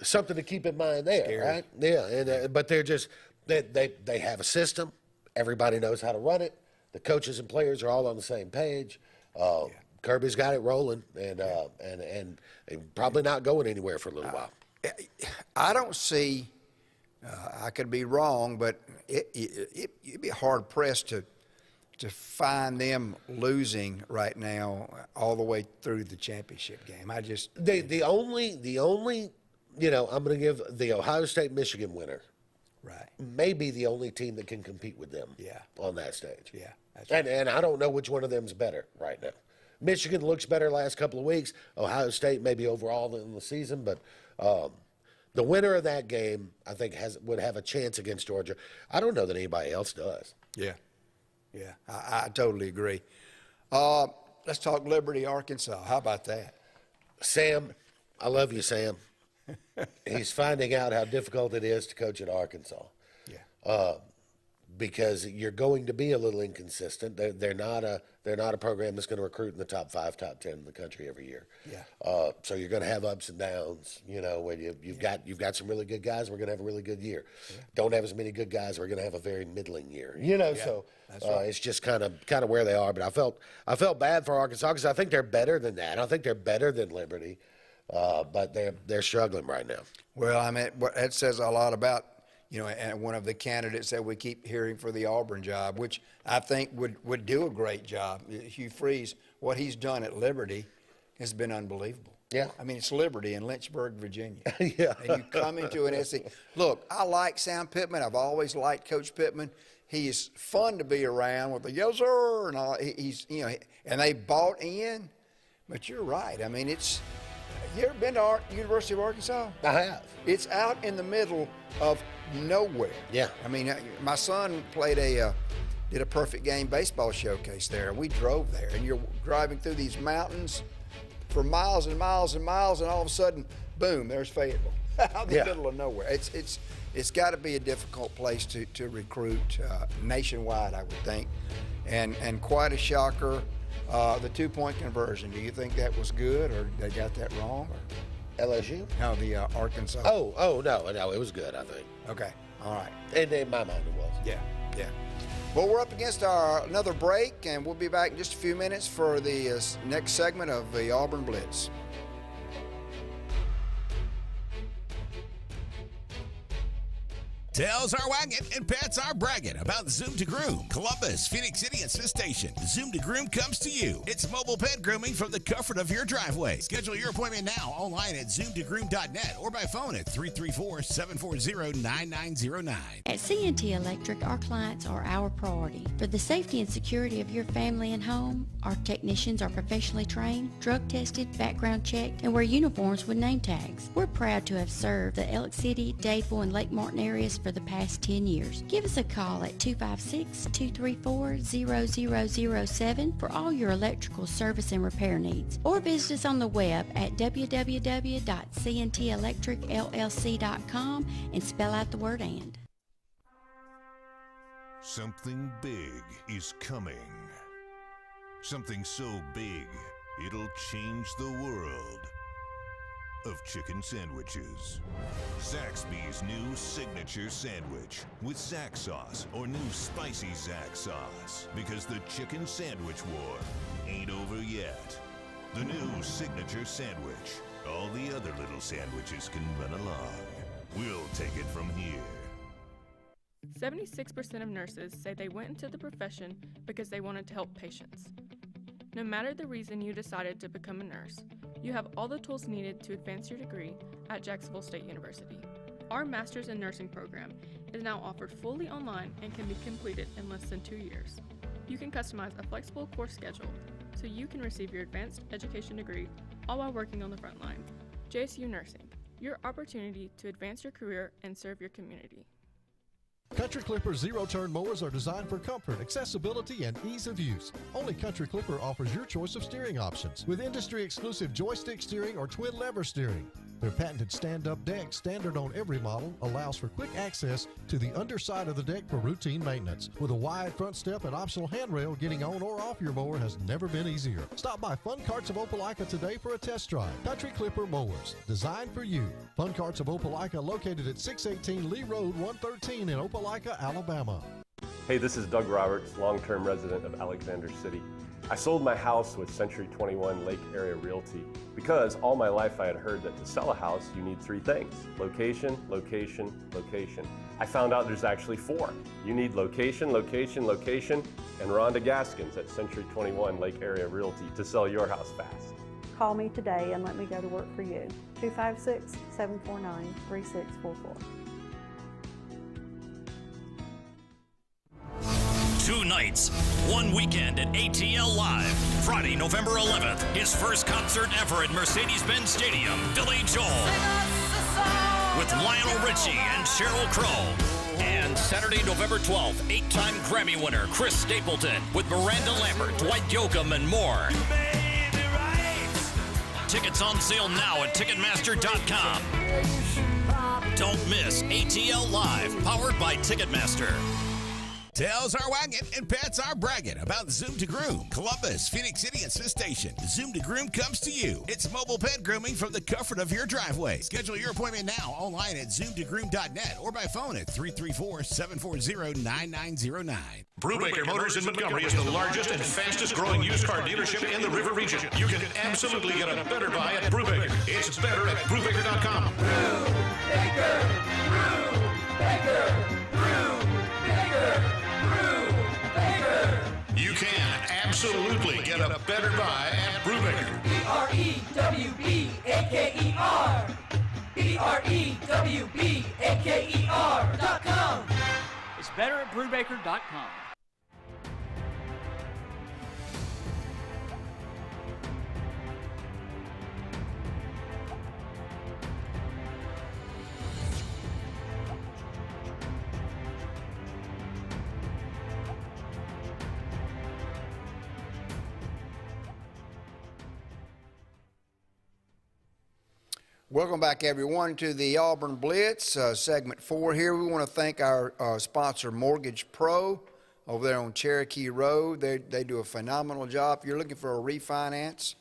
[SPEAKER 3] Something to keep in mind there,
[SPEAKER 2] Scary.
[SPEAKER 3] right? Yeah, and but they're just they have a system. Everybody knows how to run it. The coaches and players are all on the same page. Kirby's got it rolling, and probably not going anywhere for a little while.
[SPEAKER 2] I don't see. I could be wrong, but it'd be hard pressed to find them losing right now all the way through the championship game. I just
[SPEAKER 3] the only you know, I'm going to give the Ohio State-Michigan winner.
[SPEAKER 2] Right.
[SPEAKER 3] Maybe the only team that can compete with them.
[SPEAKER 2] Yeah.
[SPEAKER 3] On that stage.
[SPEAKER 2] Yeah. That's right.
[SPEAKER 3] And I don't know which one of them's better right now. Michigan looks better last couple of weeks. Ohio State maybe overall in the season, but the winner of that game, I think, would have a chance against Georgia. I don't know that anybody else does.
[SPEAKER 2] Yeah. Yeah. I totally agree. Let's talk Liberty, Arkansas. How about that?
[SPEAKER 3] Sam, I love you, Sam. He's finding out how difficult it is to coach at Arkansas.
[SPEAKER 2] Yeah.
[SPEAKER 3] because you're going to be a little inconsistent. They're not a program that's going to recruit in the top 5, top 10 in the country every year.
[SPEAKER 2] Yeah.
[SPEAKER 3] So you're going to have ups and downs. You know, when you've got some really good guys, we're going to have a really good year. Yeah. Don't have as many good guys, we're going to have a very middling year. You know, so
[SPEAKER 2] that's right.
[SPEAKER 3] it's just kind of where they are. But I felt bad for Arkansas because I think they're better than that. I think they're better than Liberty, but they're struggling right now.
[SPEAKER 2] Well, I mean, that says a lot about, you know, and one of the candidates that we keep hearing for the Auburn job, which I think would do a great job. Hugh Freeze, what he's done at Liberty has been unbelievable.
[SPEAKER 3] Yeah.
[SPEAKER 2] I mean, it's Liberty in Lynchburg, Virginia.
[SPEAKER 3] Yeah.
[SPEAKER 2] And you come into an SEC. Look, I like Sam Pittman. I've always liked Coach Pittman. He is fun to be around with the yes sir and all. He's, you know, and they bought in. But you're right. I mean, it's. You ever been to University of Arkansas?
[SPEAKER 3] I have.
[SPEAKER 2] It's out in the middle of nowhere.
[SPEAKER 3] Yeah.
[SPEAKER 2] I mean, my son did a perfect game baseball showcase there. We drove there, and you're driving through these mountains for miles and miles and miles, and all of a sudden, boom, there's Fayetteville, out in the middle of nowhere. It's got to be a difficult place to recruit nationwide, I would think, and quite a shocker. The 2-point conversion, do you think that was good, or they got that wrong? Or?
[SPEAKER 3] LSU?
[SPEAKER 2] No, the Arkansas.
[SPEAKER 3] Oh, no, it was good, I think.
[SPEAKER 2] Okay, all right.
[SPEAKER 3] And in my mind, it was.
[SPEAKER 2] Yeah. Well, we're up against another break, and we'll be back in just a few minutes for the next segment of the Auburn Blitz.
[SPEAKER 10] Tails are wagging and pets are bragging about Zoom to Groom. Columbus, Phoenix City, and Smith Station. Zoom to Groom comes to you. It's mobile pet grooming from the comfort of your driveway. Schedule your appointment now online at zoomtogroom.net or by phone at 334-740-9909.
[SPEAKER 20] At C&T Electric, our clients are our priority. For the safety and security of your family and home, our technicians are professionally trained, drug tested, background checked, and wear uniforms with name tags. We're proud to have served the Elk City, Dadeville, and Lake Martin areas for the past 10 years. Give us a call at 256-234-0007 for all your electrical service and repair needs, or visit us on the web at www.cntelectricllc.com and spell out the word "and."
[SPEAKER 21] Something big is coming. Something so big, it'll change the world of chicken sandwiches. Zaxby's new signature sandwich with Zax sauce or new spicy Zax sauce, because the chicken sandwich war ain't over yet. The new signature sandwich. All the other little sandwiches can run along. We'll take it from here.
[SPEAKER 22] 76% of nurses say they went into the profession because they wanted to help patients. No matter the reason you decided to become a nurse, you have all the tools needed to advance your degree at Jacksonville State University. Our Master's in Nursing program is now offered fully online and can be completed in less than 2 years. You can customize a flexible course schedule so you can receive your advanced education degree all while working on the front line. JSU Nursing, your opportunity to advance your career and serve your community.
[SPEAKER 23] Country Clipper zero-turn mowers are designed for comfort, accessibility, and ease of use. Only Country Clipper offers your choice of steering options with industry-exclusive joystick steering or twin lever steering. Their patented stand-up deck, standard on every model, allows for quick access to the underside of the deck for routine maintenance. With a wide front step and optional handrail, getting on or off your mower has never been easier. Stop by Fun Carts of Opelika today for a test drive. Country Clipper mowers, designed for you. Fun Carts of Opelika, located at 618 Lee Road, 113 in Opelika, Alabama.
[SPEAKER 24] Hey, this is Doug Roberts, long-term resident of Alexander City. I sold my house with Century 21 Lake Area Realty because all my life I had heard that to sell a house you need 3 things: location, location, location. I found out there's actually 4. You need location, location, location, and Rhonda Gaskins at Century 21 Lake Area Realty to sell your house fast.
[SPEAKER 25] Call me today and let me go to work for you. 256-749-3644.
[SPEAKER 26] 2 nights, 1 weekend at ATL Live. Friday, November 11th, his first concert ever at Mercedes-Benz Stadium, Billy Joel. With Lionel Richie and Sheryl Crow. And Saturday, November 12th, 8-time Grammy winner Chris Stapleton with Miranda Lambert, Dwight Yoakam, and more. Tickets on sale now at Ticketmaster.com. Don't miss ATL Live, powered by Ticketmaster.
[SPEAKER 10] Tails are wagging and pets are bragging about Zoom to Groom. Columbus, Phoenix City, and Smith Station. Zoom to Groom comes to you. It's mobile pet grooming from the comfort of your driveway. Schedule your appointment now online at zoomtogrooom.net or by phone at 334-740-9909.
[SPEAKER 1] Brubaker Motors in Montgomery is the largest and fastest growing used car dealership in the River region. You can absolutely get a better buy at Brubaker. It's better at Brubaker.com.
[SPEAKER 4] Brubaker, Brubaker, Brubaker, Brubaker.
[SPEAKER 1] You can absolutely get a better buy at Brubaker.
[SPEAKER 4] BREWBAKER. BREWBAKER.com.
[SPEAKER 5] It's better at Brubaker.com.
[SPEAKER 2] Welcome back, everyone, to the Auburn Blitz, segment 4 here. We want to thank our sponsor, Mortgage Pro, over there on Cherokee Road. They do a phenomenal job. If you're looking for a refinance,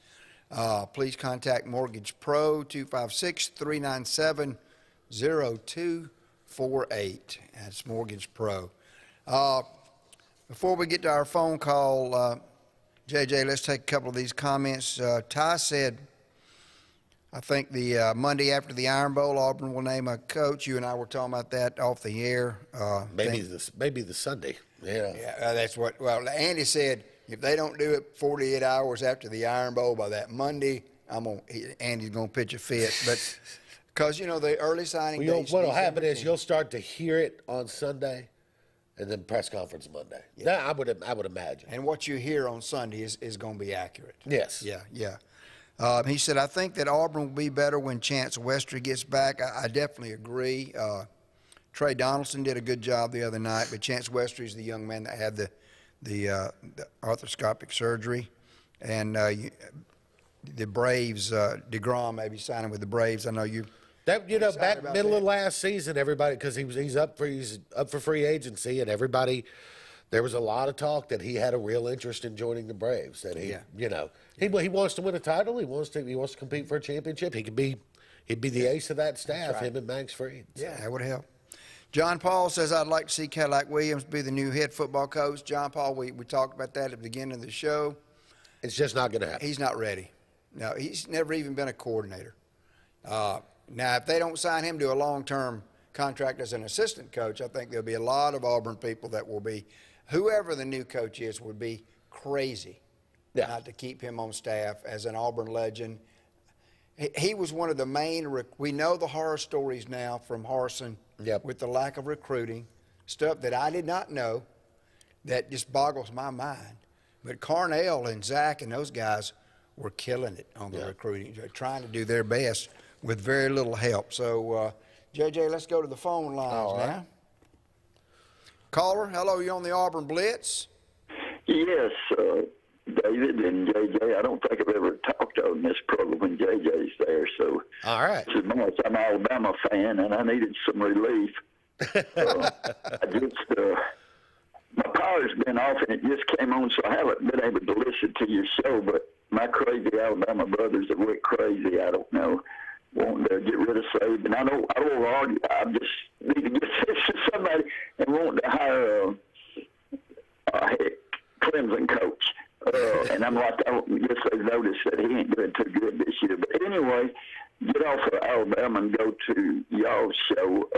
[SPEAKER 2] please contact Mortgage Pro, 256-397-0248. That's Mortgage Pro. Before we get to our phone call, JJ, let's take a couple of these comments. Ty said, I think the Monday after the Iron Bowl, Auburn will name a coach. You and I were talking about that off the air.
[SPEAKER 3] Maybe the Sunday. Yeah.
[SPEAKER 2] Yeah, that's what. Well, Andy said if they don't do it 48 hours after the Iron Bowl by that Monday, Andy's gonna pitch a fit. But because the early signing dates.
[SPEAKER 3] What'll happen is you'll start to hear it on Sunday, and then press conference Monday. Yeah, I would imagine.
[SPEAKER 2] And what you hear on Sunday is going to be accurate.
[SPEAKER 3] Yes.
[SPEAKER 2] Yeah. He said, I think that Auburn will be better when Chance Westry gets back. I definitely agree. Trey Donaldson did a good job the other night, but Chance Westry is the young man that had the arthroscopic surgery. And the Braves, DeGrom may be signing with the Braves. I know you.
[SPEAKER 3] Back middle of last season, everybody, because he's up for free agency, and everybody. There was a lot of talk that he had a real interest in joining the Braves. That he wants to win a title. He wants to compete for a championship. He'd be the ace of that staff. Right. Him and Max Fried.
[SPEAKER 2] So. Yeah, that would help. John Paul says, I'd like to see Cadillac Williams be the new head football coach. John Paul, we talked about that at the beginning of the show.
[SPEAKER 3] It's just not going to happen.
[SPEAKER 2] He's not ready. No, he's never even been a coordinator. Now, if they don't sign him to a long-term contract as an assistant coach, I think there'll be a lot of Auburn people that will be. Whoever the new coach is would be crazy not to keep him on staff as an Auburn legend. He was one of the main we know the horror stories now from Harsin with the lack of recruiting, stuff that I did not know that just boggles my mind. But Carnell and Zach and those guys were killing it on the recruiting, trying to do their best with very little help. So, JJ, let's go to the phone lines now. Caller, hello, you on the Auburn Blitz?
[SPEAKER 6] Yes, David and JJ. I don't think I've ever talked on this program when JJ's there. So,
[SPEAKER 3] all right.
[SPEAKER 6] This is Morris. I'm an Alabama fan, and I needed some relief. My power's been off, and it just came on, so I haven't been able to listen to your show. But my crazy Alabama brothers that went crazy, I don't know, wanting to get rid of Saban. I don't argue. I just need to get this to somebody and want to hire a Clemson coach. And I'm like, I guess they noticed that he ain't doing too good this year. But anyway, get off of Alabama and go to y'all's show.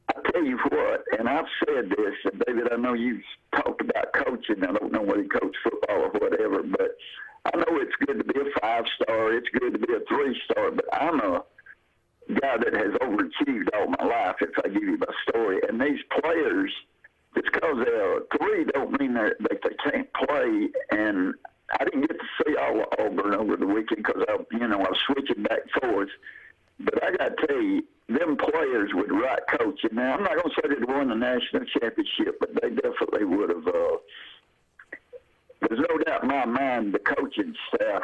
[SPEAKER 6] I tell you what, and I've said this, and David, I know you've talked about coaching. I don't know whether you coach football or whatever, but I know it's good to be a 5-star. It's good to be a 3-star, but I'm a guy that has overachieved all my life, if I give you my story. And these players, just because they're 3 don't mean that they can't play. And I didn't get to see all of Auburn over the weekend because I was switching back and forth. But I got to tell you, them players with right coaching. Now, I'm not going to say they'd won the national championship, but they definitely would have. There's no doubt in my mind the coaching staff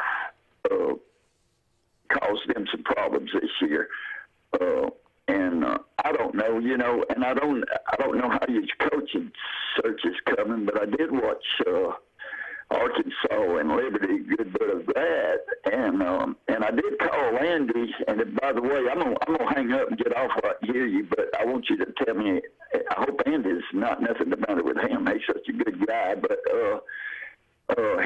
[SPEAKER 6] caused them some problems this year. And I don't know, you know, and I don't know how your coaching search is coming, but I did watch Arkansas and Liberty, a good bit of that, and I did call Andy. And by the way, I'm gonna hang up and get off while I hear you, but I want you to tell me. I hope Andy's not nothing the matter with him. He's such a good guy, but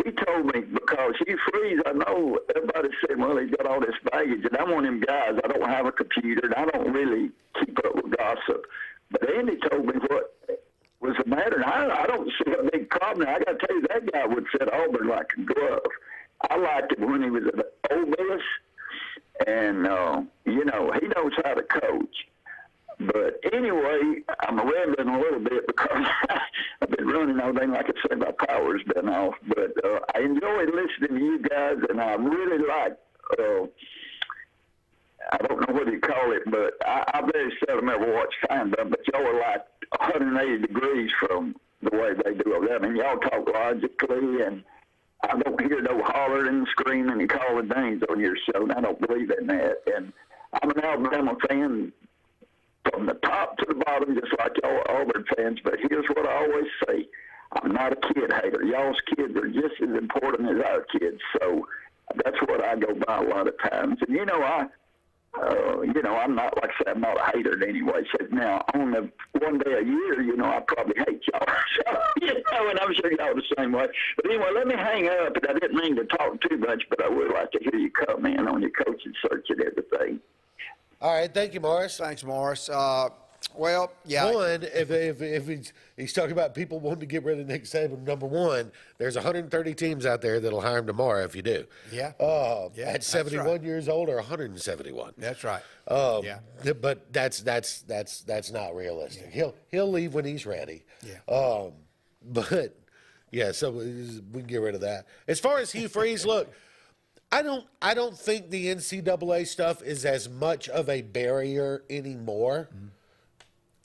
[SPEAKER 6] he told me, because Hugh Freeze, I know everybody said, well, he's got all this baggage, and I'm one of them guys. I don't have a computer, and I don't really keep up with gossip. But Andy told me what was the matter, and I don't see a big problem. I got to tell you, that guy would fit Auburn like a glove. I liked him when he was at Ole Miss, and, you know, he knows how to coach. But anyway, I'm rambling a little bit because I've been running all day. Like I said, my power's been off. But I enjoyed listening to you guys, and I really like, I don't know what you call it, but I very seldom ever watch Time Dump, but y'all are like 180 degrees from the way they do it. I mean, y'all talk logically, and I don't hear no hollering and screaming and calling names on your show, and I don't believe in that. And I'm an Alabama fan from the top to the bottom, just like y'all Auburn fans, but here's what I always say. I'm not a kid hater. Y'all's kids are just as important as our kids, so that's what I go by a lot of times. And, you know, I'm not, like I said, I'm not a hater in any way. So now, on the one day a year, you know, I probably hate y'all. So, you know, and I'm sure y'all the same way. But anyway, let me hang up, and I didn't mean to talk too much, but I would like to hear you comment on your coaching search and everything.
[SPEAKER 3] All right, thank you, Morris.
[SPEAKER 2] Thanks, Morris. Well, yeah.
[SPEAKER 3] One, if he's talking about people wanting to get rid of Nick Saban, number one, there's 130 teams out there that'll hire him tomorrow if you do.
[SPEAKER 2] Yeah.
[SPEAKER 3] At 71 years old or 171.
[SPEAKER 2] That's right.
[SPEAKER 3] Yeah. But that's not realistic.
[SPEAKER 2] Yeah.
[SPEAKER 3] He'll leave when he's ready.
[SPEAKER 2] Yeah.
[SPEAKER 3] But yeah, so we can get rid of that. As far as Hugh Freeze, look. I don't think the NCAA stuff is as much of a barrier anymore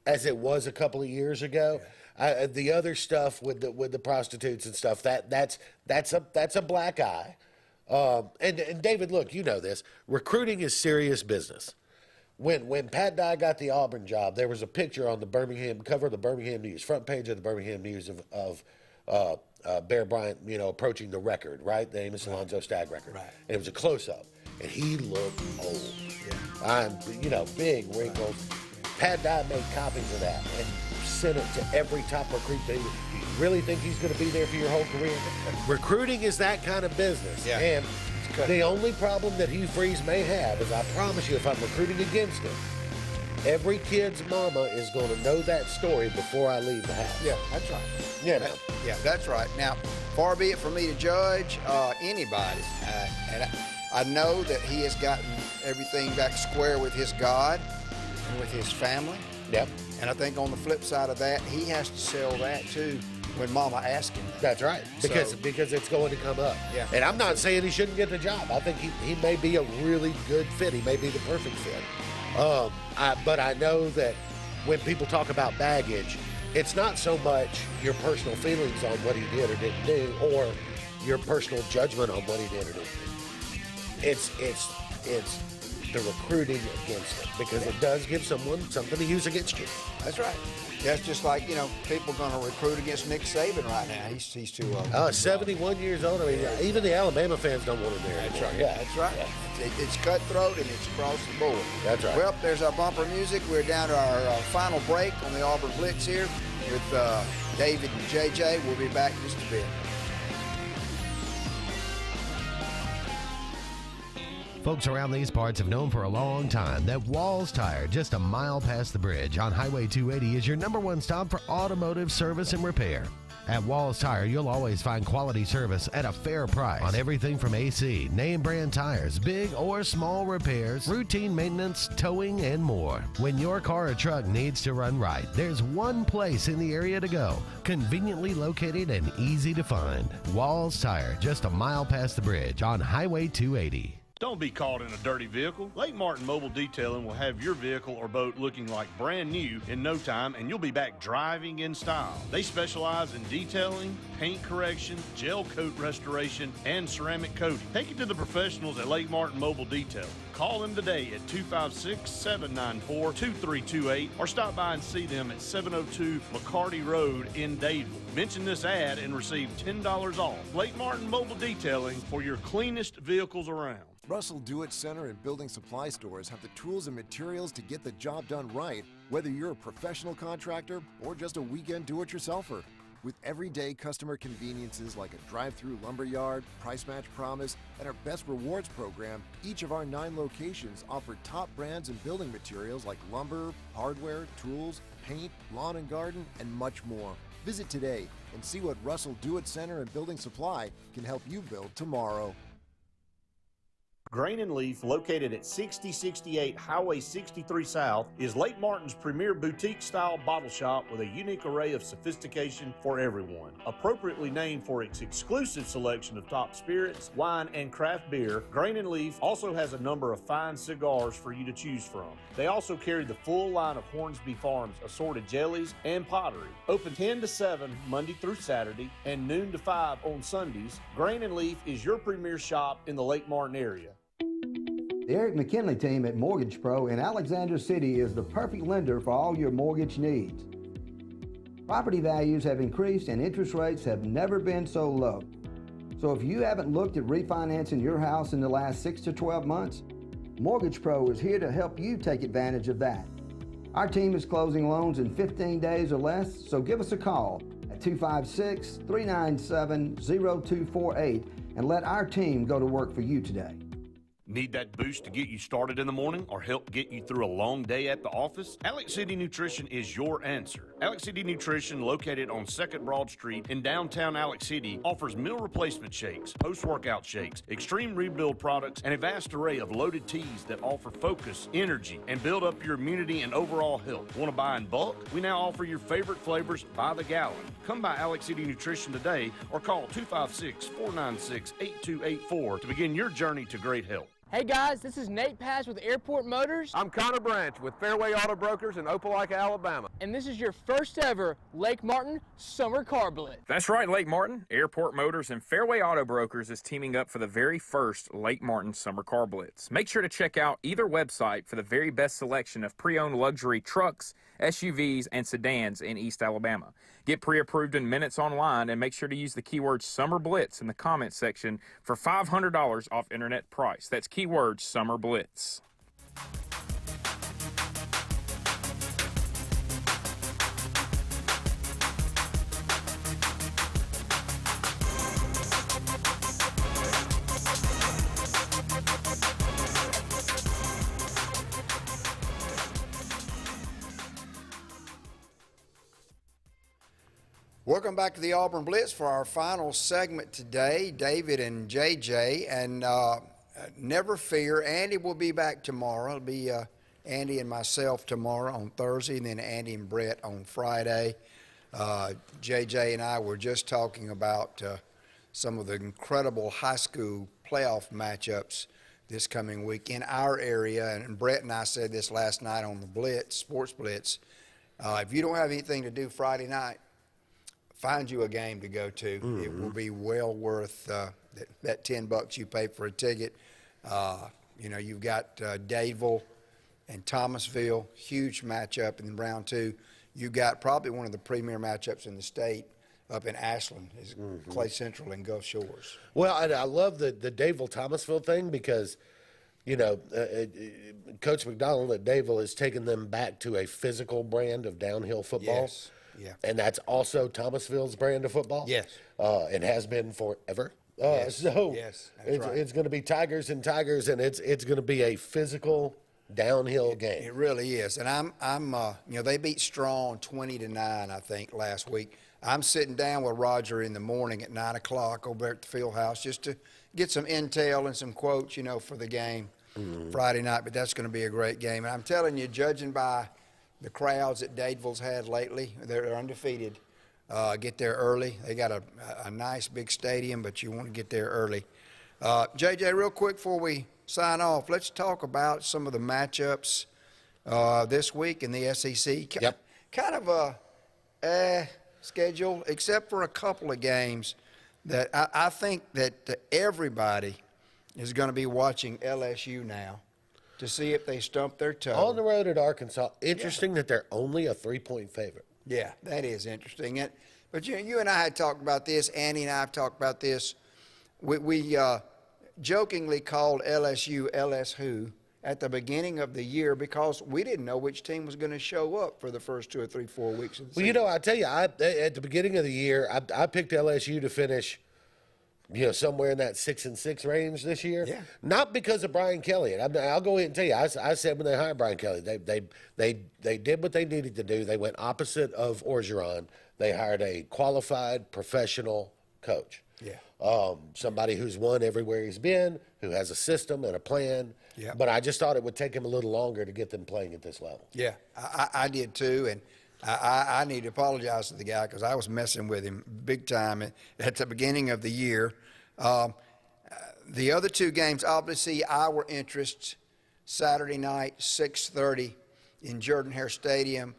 [SPEAKER 3] as it was a couple of years ago. Yeah. The other stuff with the prostitutes and stuff, that's a black eye. And David, look, you know this. Recruiting is serious business. When Pat Dye got the Auburn job, there was a picture on the Birmingham cover of the Birmingham News, front page of the Birmingham News of Bear Bryant, you know, approaching the record, right? The Amos Alonzo Stagg record.
[SPEAKER 2] Right.
[SPEAKER 3] And it was a close-up, and he looked old. Yeah. Big wrinkles. Pat Dye made copies of that and sent it to every top recruit. Do you really think he's going to be there for your whole career? Recruiting is that kind of business.
[SPEAKER 2] Yeah.
[SPEAKER 3] And the only problem that Hugh Freeze may have is, I promise you, if I'm recruiting against him, every kid's mama is going to know that story before I leave the house.
[SPEAKER 2] Yeah, that's right.
[SPEAKER 3] Yeah,
[SPEAKER 2] yeah, that's right. Now, far be it for me to judge anybody. And I know that he has gotten everything back square with his God and with his family.
[SPEAKER 3] Yep.
[SPEAKER 2] And I think on the flip side of that, he has to sell that too when Mama asks him that.
[SPEAKER 3] That's right. Because it's going to come up.
[SPEAKER 2] Yeah.
[SPEAKER 3] And I'm not saying he shouldn't get the job. I think he may be a really good fit. He may be the perfect fit. But I know that when people talk about baggage, it's not so much your personal feelings on what he did or didn't do, or your personal judgment on what he did or didn't do. It's the recruiting against him, because it does give someone something to use against you.
[SPEAKER 2] That's right. That's just like, people going to recruit against Nick Saban right now. He's too old.
[SPEAKER 3] 71 years old. I mean, even the Alabama fans don't want him there.
[SPEAKER 2] That's right. Yeah, that's right. Yeah. It's cutthroat, and it's across the board.
[SPEAKER 3] That's right.
[SPEAKER 2] Well, there's our bumper music. We're down to our final break on the Auburn Blitz here with David and JJ. We'll be back in just a bit.
[SPEAKER 9] Folks around these parts have known for a long time that Walls Tire, just a mile past the bridge on Highway 280, is your #1 stop for automotive service and repair. At Walls Tire, you'll always find quality service at a fair price on everything from AC, name brand tires, big or small repairs, routine maintenance, towing, and more. When your car or truck needs to run right, there's one place in the area to go, conveniently located and easy to find. Walls Tire, just a mile past the bridge on Highway 280.
[SPEAKER 11] Don't be caught in a dirty vehicle. Lake Martin Mobile Detailing will have your vehicle or boat looking like brand new in no time, and you'll be back driving in style. They specialize in detailing, paint correction, gel coat restoration, and ceramic coating. Take it to the professionals at Lake Martin Mobile Detailing. Call them today at 256-794-2328 or stop by and see them at 702 McCarty Road in Dadeville. Mention this ad and receive $10 off. Lake Martin Mobile Detailing for your cleanest vehicles around.
[SPEAKER 18] Russell Do-It Center and building supply stores have the tools and materials to get the job done right, whether you're a professional contractor or just a weekend do-it-yourselfer. With everyday customer conveniences like a drive-through lumberyard, price match promise, and our Best Rewards program, each of our 9 locations offer top brands and building materials like lumber, hardware, tools, paint, lawn and garden, and much more. Visit today and see what Russell Do-It Center and Building Supply can help you build tomorrow.
[SPEAKER 11] Grain and Leaf, located at 6068 Highway 63 South, is Lake Martin's premier boutique-style bottle shop with a unique array of sophistication for everyone. Appropriately named for its exclusive selection of top spirits, wine, and craft beer, Grain and Leaf also has a number of fine cigars for you to choose from. They also carry the full line of Hornsby Farms assorted jellies and pottery. Open 10 to 7 Monday through Saturday and noon to 5 on Sundays, Grain and Leaf is your premier shop in the Lake Martin area.
[SPEAKER 7] The Eric McKinley team at Mortgage Pro in Alexander City is the perfect lender for all your mortgage needs. Property values have increased and interest rates have never been so low. So if you haven't looked at refinancing your house in the last 6 to 12 months, Mortgage Pro is here to help you take advantage of that. Our team is closing loans in 15 days or less, so give us a call at 256-397-0248 and let our team go to work for you today.
[SPEAKER 11] Need that boost to get you started in the morning or help get you through a long day at the office? Alex City Nutrition is your answer. Alex City Nutrition, located on 2nd Broad Street in downtown Alex City, offers meal replacement shakes, post-workout shakes, extreme rebuild products, and a vast array of loaded teas that offer focus, energy, and build up your immunity and overall health. Want to buy in bulk? We now offer your favorite flavors by the gallon. Come by Alex City Nutrition today or call 256-496-8284 to begin your journey to great health.
[SPEAKER 8] Hey guys, this is Nate Paz with Airport Motors.
[SPEAKER 12] I'm Connor Branch with Fairway Auto Brokers in Opelika, Alabama.
[SPEAKER 8] And this is your first ever Lake Martin Summer Car Blitz.
[SPEAKER 13] That's right, Lake Martin. Airport Motors and Fairway Auto Brokers is teaming up for the very first Lake Martin Summer Car Blitz. Make sure to check out either website for the very best selection of pre-owned luxury trucks, SUVs, and sedans in East Alabama. Get pre-approved in minutes online and make sure to use the keyword Summer Blitz in the comments section for $500 off internet price. That's keyword Summer Blitz.
[SPEAKER 2] Welcome back to the Auburn Blitz for our final segment today. David and JJ, and never fear, Andy will be back tomorrow. It'll be Andy and myself tomorrow on Thursday, and then Andy and Brett on Friday. JJ and I were just talking about some of the incredible high school playoff matchups this coming week in our area, and Brett and I said this last night on the Blitz, Sportz Blitz. If you don't have anything to do Friday night, find you a game to go to. Mm-hmm. It will be well worth that $10 you pay for a ticket. You've got Dadeville and Thomasville, huge matchup in round 2. You've got probably one of the premier matchups in the state up in Ashland, is Clay Central and Gulf Shores.
[SPEAKER 3] Well, and I love the Dadeville-Thomasville thing because, Coach McDonald at Dadeville has taken them back to a physical brand of downhill football.
[SPEAKER 2] Yes. Yeah.
[SPEAKER 3] And that's also Thomasville's brand of football.
[SPEAKER 2] Yes.
[SPEAKER 3] It has been forever.
[SPEAKER 2] Yes.
[SPEAKER 3] So
[SPEAKER 2] yes,
[SPEAKER 3] it's going to be Tigers and Tigers, and it's going to be a physical downhill game.
[SPEAKER 2] It really is. And I'm they beat Strong 20-9, I think, last week. I'm sitting down with Roger in the morning at 9 o'clock over at the field house just to get some intel and some quotes, for the game Friday night. But that's going to be a great game. And I'm telling you, judging by the crowds that Dadeville's had lately, they're undefeated. Get there early. They got a nice big stadium, but you want to get there early. JJ, real quick before we sign off, let's talk about some of the matchups this week in the SEC.
[SPEAKER 3] Yep.
[SPEAKER 2] Kind of a schedule, except for a couple of games that I think that everybody is going to be watching LSU now to see if they stump their toe.
[SPEAKER 3] On the road at Arkansas. Interesting that they're only a 3-point favorite.
[SPEAKER 2] Yeah, that is interesting. But you and I had talked about this. Andy and I have talked about this. We jokingly called LSU LS-Who at the beginning of the year because we didn't know which team was going to show up for the first 2 or 3, 4 weeks of the season.
[SPEAKER 3] Well, I tell you, at the beginning of the year, I picked LSU to finish, somewhere in that 6-6 range this year.
[SPEAKER 2] Yeah.
[SPEAKER 3] Not because of Brian Kelly. And I'll go ahead and tell you, I said when they hired Brian Kelly, they did what they needed to do. They went opposite of Orgeron. They hired a qualified professional coach.
[SPEAKER 2] Yeah.
[SPEAKER 3] Somebody who's won everywhere he's been, who has a system and a plan.
[SPEAKER 2] Yeah.
[SPEAKER 3] But I just thought it would take him a little longer to get them playing at this level.
[SPEAKER 2] Yeah, I did too, and I need to apologize to the guy because I was messing with him big time at the beginning of the year. The other two games, obviously, our interest, Saturday night, 6:30 in Jordan-Hare Stadium.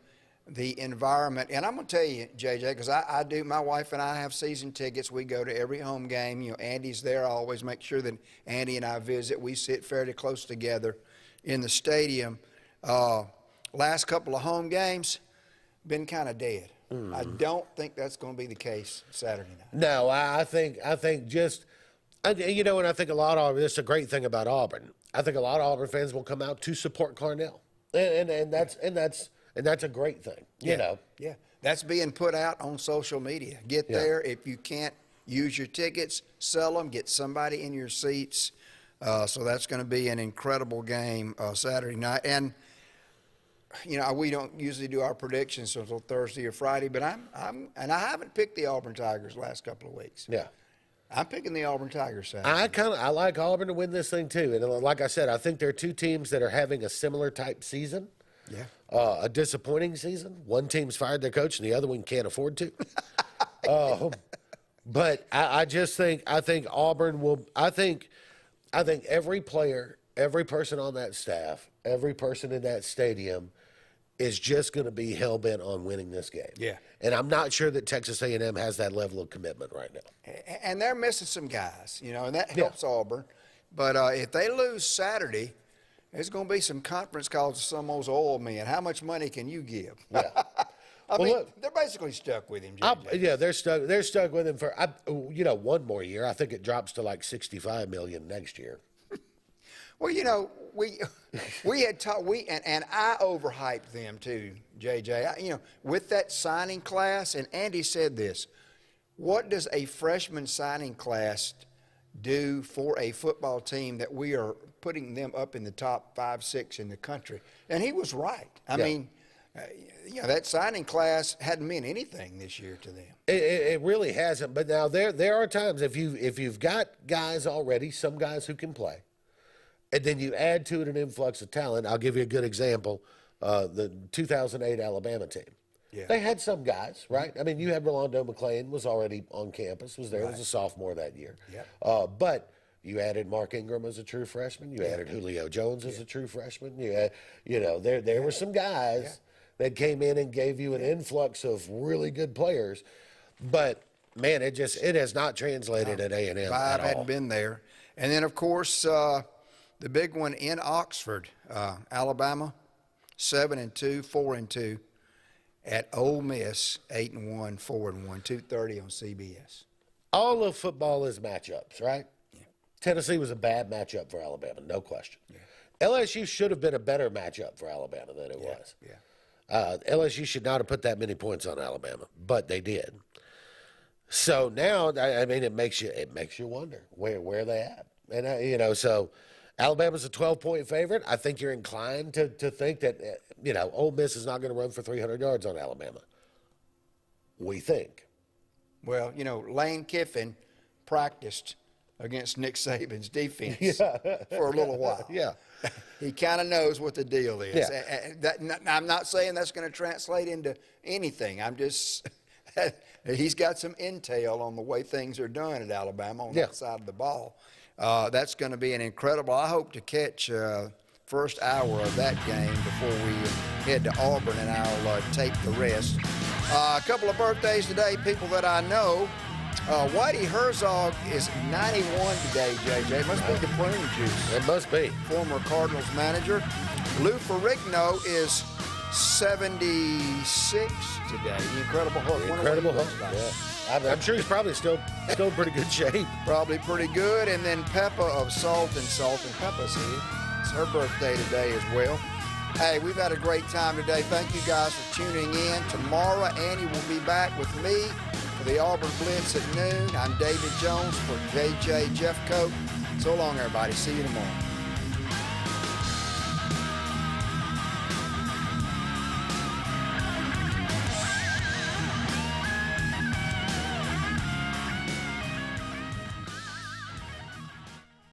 [SPEAKER 2] The environment, and I'm going to tell you, JJ, because I do, my wife and I have season tickets. We go to every home game. Andy's there. I always make sure that Andy and I visit. We sit fairly close together in the stadium. Last couple of home games, been kind of dead. I don't think that's going to be the case Saturday night.
[SPEAKER 3] No, I think just, and I think a lot of, this is a great thing about Auburn. I think a lot of Auburn fans will come out to support Carnell. And that's a great thing, you know.
[SPEAKER 2] Yeah, that's being put out on social media. Get there. If you can't use your tickets, sell them, get somebody in your seats. So that's going to be an incredible game Saturday night. And, we don't usually do our predictions until Thursday or Friday, but I haven't picked the Auburn Tigers the last couple of weeks.
[SPEAKER 3] Yeah.
[SPEAKER 2] I'm picking the Auburn Tigers Saturday.
[SPEAKER 3] I like Auburn to win this thing too. And like I said, I think they're two teams that are having a similar type season.
[SPEAKER 2] Yeah.
[SPEAKER 3] A disappointing season. One team's fired their coach, and the other one can't afford to. But I think Auburn will. I think every player, every person on that staff, every person in that stadium is just going to be hell bent on winning this game.
[SPEAKER 2] Yeah.
[SPEAKER 3] And I'm not sure that Texas A&M has that level of commitment right now.
[SPEAKER 2] And they're missing some guys, and that helps Auburn. But if they lose Saturday, there's going to be some conference calls to some of those oil men. How much money can you give?
[SPEAKER 3] Yeah.
[SPEAKER 2] I mean, look, they're basically stuck with him, JJ.
[SPEAKER 3] Yeah, they're stuck with him for one more year. I think it drops to like $65 million next year.
[SPEAKER 2] Well, we had talked, and I overhyped them too, JJ. With that signing class, and Andy said this, what does a freshman signing class do for a football team that we are putting them up in the top 5, 6 in the country? And he was right. I mean, that signing class hadn't meant anything this year to them.
[SPEAKER 3] It really hasn't. But now there are times if you've got guys already, some guys who can play, and then you add to it an influx of talent. I'll give you a good example: the 2008 Alabama team.
[SPEAKER 2] Yeah.
[SPEAKER 3] They had some guys, right? I mean, you had Rolando McClain was already on campus, was there, was a sophomore that year.
[SPEAKER 2] Yep.
[SPEAKER 3] But you added Mark Ingram as a true freshman. You added Julio Jones as a true freshman. There were some guys that came in and gave you an influx of really good players. But, man, it has not translated at A&M at all.
[SPEAKER 2] Hadn't been there. And then, of course, the big one in Oxford, Alabama, 7-2, 4-2. At Ole Miss, 8-1, 4-1, 2:30 on CBS.
[SPEAKER 3] All of football is matchups, right? Yeah. Tennessee was a bad matchup for Alabama, no question. Yeah. LSU should have been a better matchup for Alabama than it was.
[SPEAKER 2] Yeah.
[SPEAKER 3] LSU should not have put that many points on Alabama, but they did. So now, I mean, it makes you wonder where they at, and so. Alabama's a 12-point favorite. I think you're inclined to think that, Ole Miss is not going to run for 300 yards on Alabama. We think.
[SPEAKER 2] Well, Lane Kiffin practiced against Nick Saban's defense for a little while.
[SPEAKER 3] Yeah.
[SPEAKER 2] He kind of knows what the deal is.
[SPEAKER 3] Yeah.
[SPEAKER 2] I'm not saying that's going to translate into anything. I'm just he's got some intel on the way things are done at Alabama on that side of the ball. That's going to be an incredible. I hope to catch first hour of that game before we head to Auburn, and I'll tape the rest. A couple of birthdays today, people that I know. Whitey Herzog is 91 today, JJ. It must be the prune juice.
[SPEAKER 3] It must be.
[SPEAKER 2] Former Cardinals manager. Lou Ferrigno is 76 today. The Incredible Hulk.
[SPEAKER 3] Incredible Hulk, yeah. I'm sure he's probably still in pretty good shape.
[SPEAKER 2] Probably pretty good. And then Peppa of Salt and Peppa's here. It's her birthday today as well. Hey, we've had a great time today. Thank you guys for tuning in. Tomorrow, Annie will be back with me for the Auburn Blitz at noon. I'm David Jones for JJ Jeffcoat. So long, everybody. See you tomorrow.